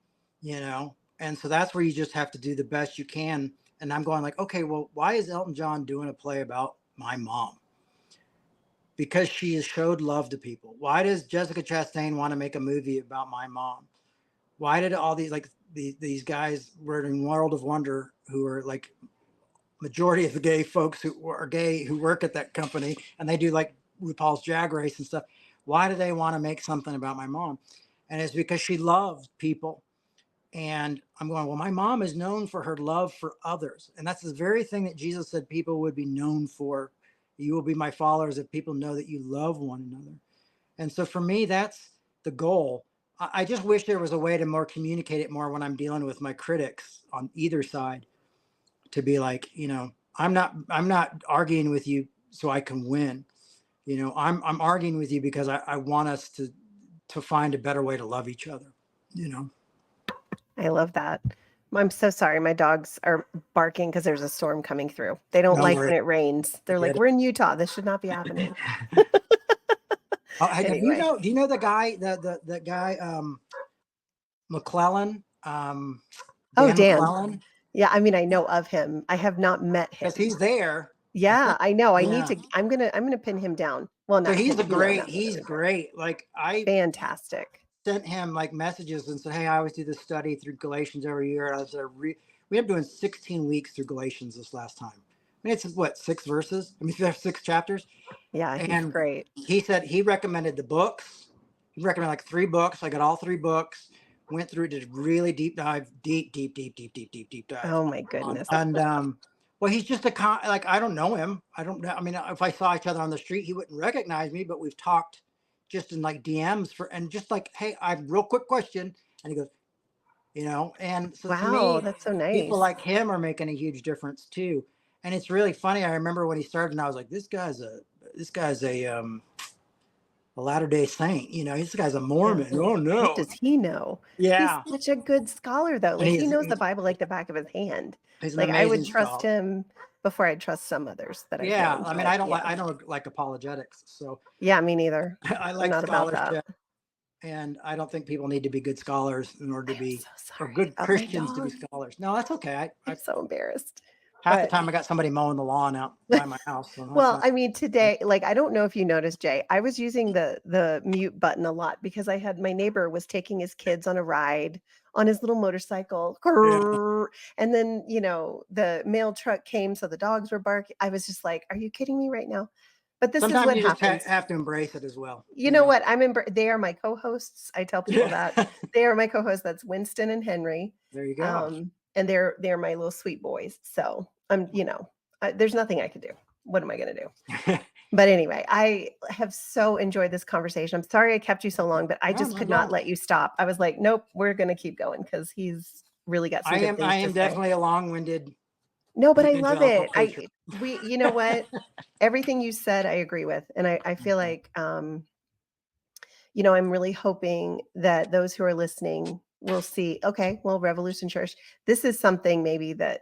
And so that's where you just have to do the best you can. And I'm going like, okay, well, why is Elton John doing a play about my mom? Because she has showed love to people. Why does Jessica Chastain want to make a movie about my mom? Why did all these like these guys were in World of Wonder, who are like majority of the gay folks who are gay who work at that company, and they do like RuPaul's Drag Race and stuff? Why do they want to make something about my mom? And it's because she loved people. And I'm going, well, my mom is known for her love for others. And that's the very thing that Jesus said people would be known for. You will be my followers if people know that you love one another. And so for me, that's the goal. I just wish there was a way to more communicate it more when I'm dealing with my critics on either side, to be like, I'm not arguing with you so I can win. I'm arguing with you because I want us to find a better way to love each other, you know. I love that. I'm so sorry. My dogs are barking because there's a storm coming through. They don't No like when worries. it rains. They're like, Get we're in Utah. This should not be happening. it. Oh, hey, Anyway. do you know the guy, the guy, McClellan, Oh, Dan Dan. McClellan? Yeah, I mean, I know of him. I have not met Because him. he's there. I Yeah, think, I know. I need yeah. to I'm gonna pin him down. Well, So not pin, not he's really. great. Like I Fantastic. sent him like messages and said, hey, I always do this study through Galatians every year. And I said, we ended up doing 16 weeks through Galatians this last time. I mean, it's what, 6 verses? I mean, there's 6 chapters. Yeah, he's And great. he said he recommended the books. He recommended like 3 books. I got all 3 books, went through, did a really deep dive, deep dive. Oh my goodness. And well, he's just like, I don't know him. I don't know. I mean, if I saw each other on the street, he wouldn't recognize me, but we've talked just in like DMs and just like, hey, I have a real quick question. And he goes, and so to Wow, me, that's so people nice. like him are making a huge difference too. And it's really funny. I remember when he started, and I was like, this guy's a Latter-day Saint. This guy's a Yeah. Mormon. Oh What no. does he know? He's Yeah. such a good scholar though. And Like he knows the Bible like the back of his hand. he's an Like I would amazing trust scholar. him before I'd trust some others that I've Yeah. known. I mean, But yeah. I don't like apologetics. So Yeah, me neither. I I'm like not about that. scholarship. And I don't think people need to be good scholars in order I to am be, so or sorry good about my Christians to be dog. scholars. No, that's okay. I'm so embarrassed. Half the But time I got somebody mowing the lawn out by my house. So that's well, not. I mean, today, like, I don't know if you noticed, Jay, I was using the mute button a lot because I had my neighbor was taking his kids on a ride on his little motorcycle. Yeah. Grrr, and then, the mail truck came, so the dogs were barking. I was just like, are you kidding me right now? But this is Sometimes what you just happens. have to embrace it as well. You know what? They are my co-hosts. I tell people Yeah. that. They are my co-hosts. That's Winston and Henry. There you go. And they're my little sweet boys. So there's nothing I could do. What am I going to do? But anyway, I have so enjoyed this conversation. I'm sorry I kept you so long, but I No, just no could not problem. let you stop. I was like, nope, we're going to keep going because he's really got some good I things to am say. definitely a long-winded No, but I love evangelical it. preacher. You know what? Everything you said, I agree with. And I feel Okay. like, I'm really hoping that those who are listening will see, okay, well, Revolution Church, this is something maybe that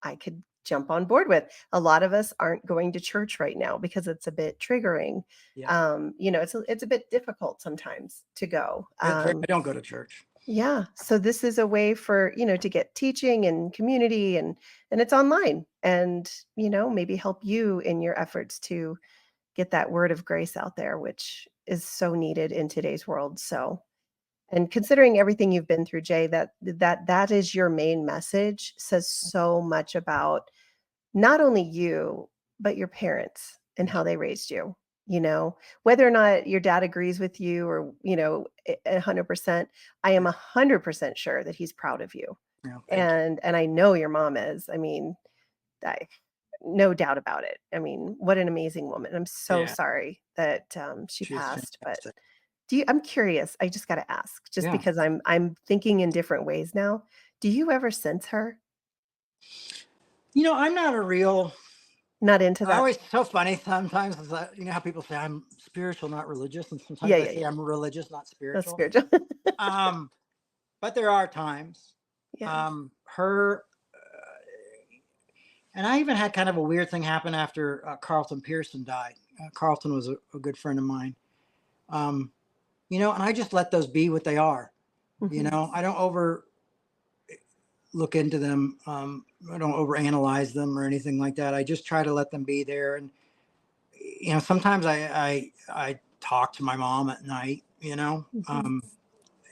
I could jump on board with. A lot of us aren't going to church right now because it's a bit triggering. Yeah. It's a bit difficult sometimes to go. I don't go to church. Yeah. So this is a way for, to get teaching and community and it's online and, maybe help you in your efforts to get that word of grace out there, which is so needed in today's world. So, and considering everything you've been through, Jay, that is your main message says so much about not only you, but your parents and Thank how you. they raised you. Whether or not your dad agrees with you or, 100%, I am Yeah. 100% sure that he's proud of you. Yeah. Thank you. And I know your mom is. I mean, I no doubt about it. I mean, what an amazing woman. I'm so Yeah. sorry that she She's passed, but fantastic. I'm curious. I just got to ask, just Yeah. because I'm thinking in different ways now. Do you ever sense her? I'm not a real. Not into I that? always so funny sometimes is that how people say I'm spiritual, not religious, and sometimes Yeah, I yeah, say yeah. I'm religious, not That's spiritual. spiritual. Um, but there are times. Yeah. Her and I even had kind of a weird thing happen after Carlton Pearson died. Carlton was a good friend of mine. Um, and I just let those be what they are. Mhm. I don't over look into them. I don't over analyze them or anything like that. I just try to let them be there. And sometimes I talk to my mom at night. Mhm.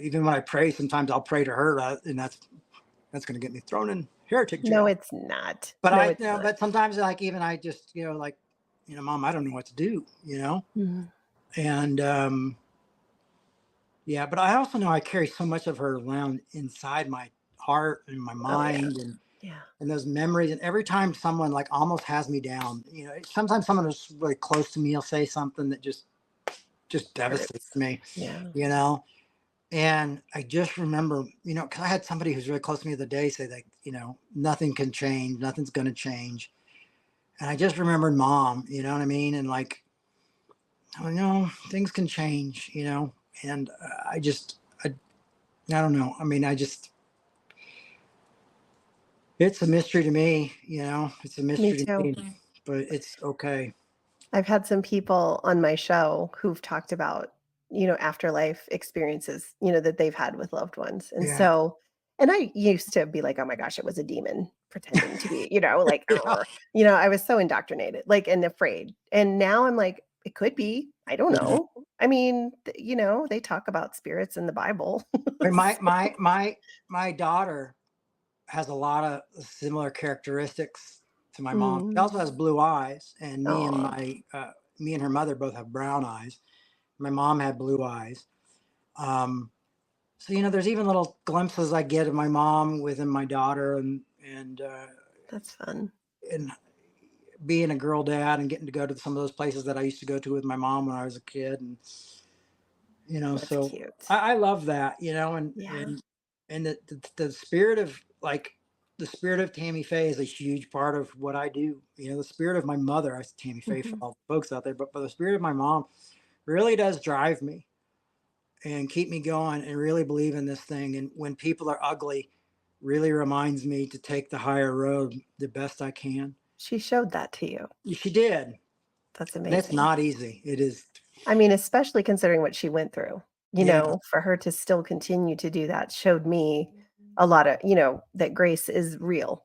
Even when I pray, sometimes I'll pray to her, and that's going to get me thrown in heretic No, jail. it's not. But No, it's not. but sometimes like even I just like mom, I don't know what to do. Mhm. And yeah, but I also know I carry so much of her around inside my heart and my Oh, yeah. mind Yeah. and those memories. And every time someone like almost has me down, sometimes someone who's really close to me will say something that just devastates Hurts. me, Yeah. you know. And I just remember, because I had somebody who's really close to me the other day say that, nothing can change, nothing's going to change. And I just remembered mom, you know what I mean? And like, oh no, things can change, and I don't know. I mean, it's a mystery to me, it's a Me mystery to too. me, but it's okay. I've had some people on my show who've talked about, afterlife experiences, that they've had with loved ones. Yeah. And I used to be like, oh my gosh, it was a demon pretending to be, like, Yeah. I was so indoctrinated, like, and afraid. And now I'm like, it could be, I don't Yeah. know. I mean, they talk about spirits in the Bible. But my So, my my my daughter has a lot of similar characteristics to my mom. She mm, also has blue eyes, and aw, me and her mother both have brown eyes. My mom had blue eyes. Um, so there's even little glimpses I get of my mom within my daughter, that's fun. and being a girl dad and getting to go to some of those places that I used to go to with my mom when I was a kid, and That's so cute. I love that, and Yeah. the spirit of like the spirit of Tammy Faye is a huge part of what I do. The spirit of my mother, I Tammy Faye for Mhm. all the folks out there, but the spirit of my mom really does drive me and keep me going and really believe in this thing. And when people are ugly, really reminds me to take the higher road the best I can. She showed that to you. She did, That's and it's amazing. not easy. It is. I mean, especially considering what she went through, Yeah. for her to still continue to do that showed me a lot of, that grace is real.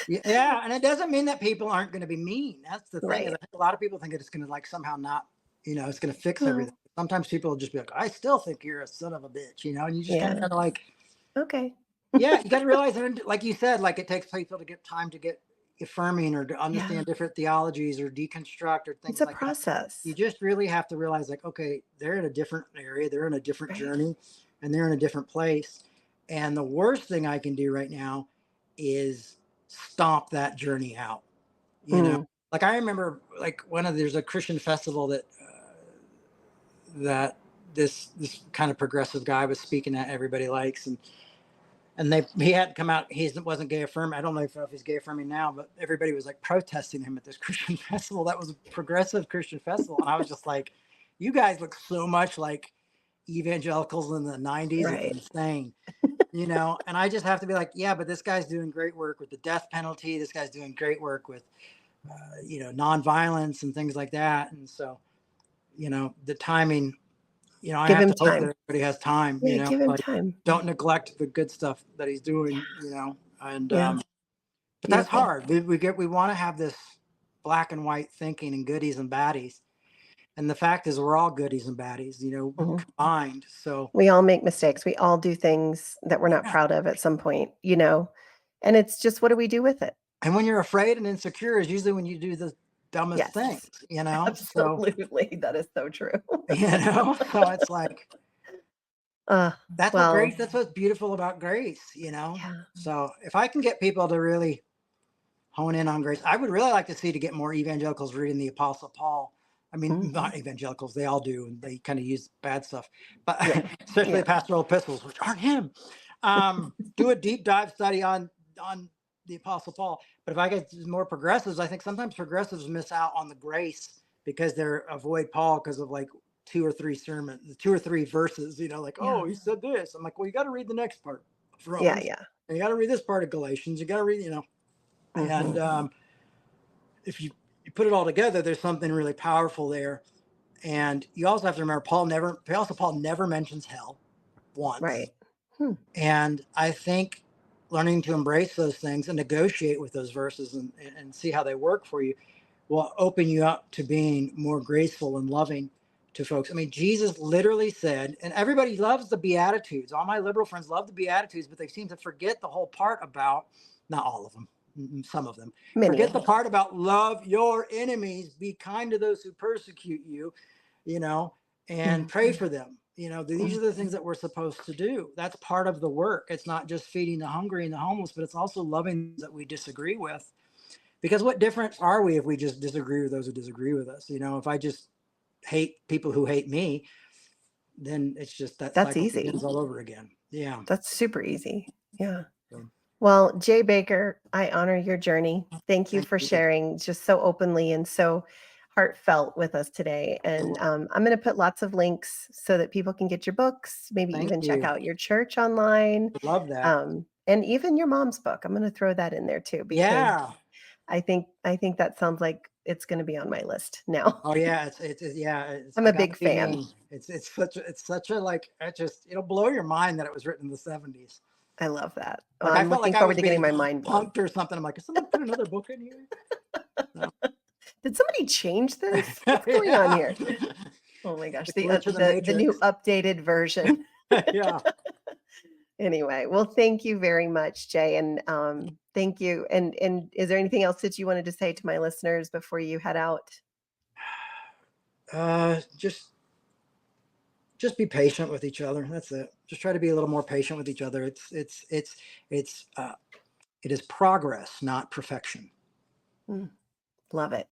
Yeah, and it doesn't mean that people aren't going to be mean. That's the thing. Is Right. I think a lot of people think it's going to like somehow not, it's going to fix everything. No. Sometimes people will just be like, "I still think you're a son of a bitch," and you just kind of Yeah. got to like, Okay. yeah, you got to realize that, like you said, like it takes people to get time to get affirming or to Yeah. understand different theologies or deconstruct or It's things a like that. You process. just really have to realize, like, okay, they're in a different area, they're in a different Right. journey, and they're in a different place. And the worst thing I can do right now is stomp that journey out. You know, Mm. like I remember, like there's a Christian festival that this kind of progressive guy was speaking at everybody likes, and and he hadn't come out. He wasn't gay affirming. I don't know if he's gay affirming now, but everybody was like protesting him at this Christian festival. That was a progressive Christian festival, and I was just like, "You guys look so much like evangelicals in the '90s. It's Right. insane." And I just have to be like, yeah, but this guy's doing great work with the death penalty. This guy's doing great work with, nonviolence and things like that. And so, the timing, I Give have him to hope that time. everybody has time, Yeah, give him like time. don't neglect the good stuff that he's doing, and, Yeah, but that's beautiful. hard. We want to have this black and white thinking and goodies and baddies. And the fact is we're all goodies and baddies, Mhm. combined. So We all make mistakes. We all do things that we're not yeah. proud of at some point, and it's just what do we do with it? And when you're afraid and insecure is usually when you do the dumbest Yes, things, So, absolutely. That is so true. so it's like, Uh, well, that's what's beautiful about grace, yeah. So if I can get people to really hone in on grace, I would really like to get more evangelicals reading the Apostle Paul. I mean, Mhm. not evangelicals, they all do, and they kind of use bad stuff, but Yeah, especially yeah, the pastoral epistles, which aren't him. Do a deep dive study on the Apostle Paul. But if I get more progressives, I think sometimes progressives miss out on the grace because they avoid Paul because of like two or three verses, like, yeah, oh, he said this. I'm like, well, you got to read the next part of yeah, Romans, yeah. and you got to read this part of Galatians. You got to read, and Mhm. if you put it all together, there's something really powerful there. And you also have to remember, Paul never mentions hell once. Right. Hmm. And I think learning to embrace those things and negotiate with those verses and see how they work for you will open you up to being more graceful and loving to folks. I mean, Jesus literally said, and everybody loves the Beatitudes. All my liberal friends love the Beatitudes, but they seem to forget the whole part about, not all of them, some of them, Many forget of the them. part about love your enemies, be kind to those who persecute you, you know, and pray Mhm. for them. These are the Mhm. things that we're supposed to do. That's part of the work. It's not just feeding the hungry and the homeless, but it's also loving those that we disagree with. Because what difference are we if we just disagree with those who disagree with us? If I just hate people who hate me, then it's just that That's cycle easy. begins all over again. Yeah. That's super easy. Yeah. So, Well, Jay Bakker, I honor your journey. Thank you thank for you. sharing just so openly and so heartfelt with us today. And I'm going to put lots of links so that people can get your books, maybe Thank even check you. out your church online, Love that. and even your mom's book. I'm going to throw that in there too because Yeah. I think that sounds like it's going to be on my list now. Oh yeah. Yeah. I'm I a got big to be fan. mean. It's such a like, it'll blow your mind that it was written in the '70s. I love that. Well, Like I I'm felt looking like I forward was to getting being my mind blown. punked or something. I'm like, is someone put another book in here? No. Did somebody change this? What's going on Yeah. here? Oh my gosh, The the glitch in the the new matrix. updated version. Yeah. Anyway, well, thank you very much, Jay, and thank you. And is there anything else that you wanted to say to my listeners before you head out? Uh, just just be patient with each other. That's it. Just try to be a little more patient with each other. It's it is progress, not perfection. Mm, love it.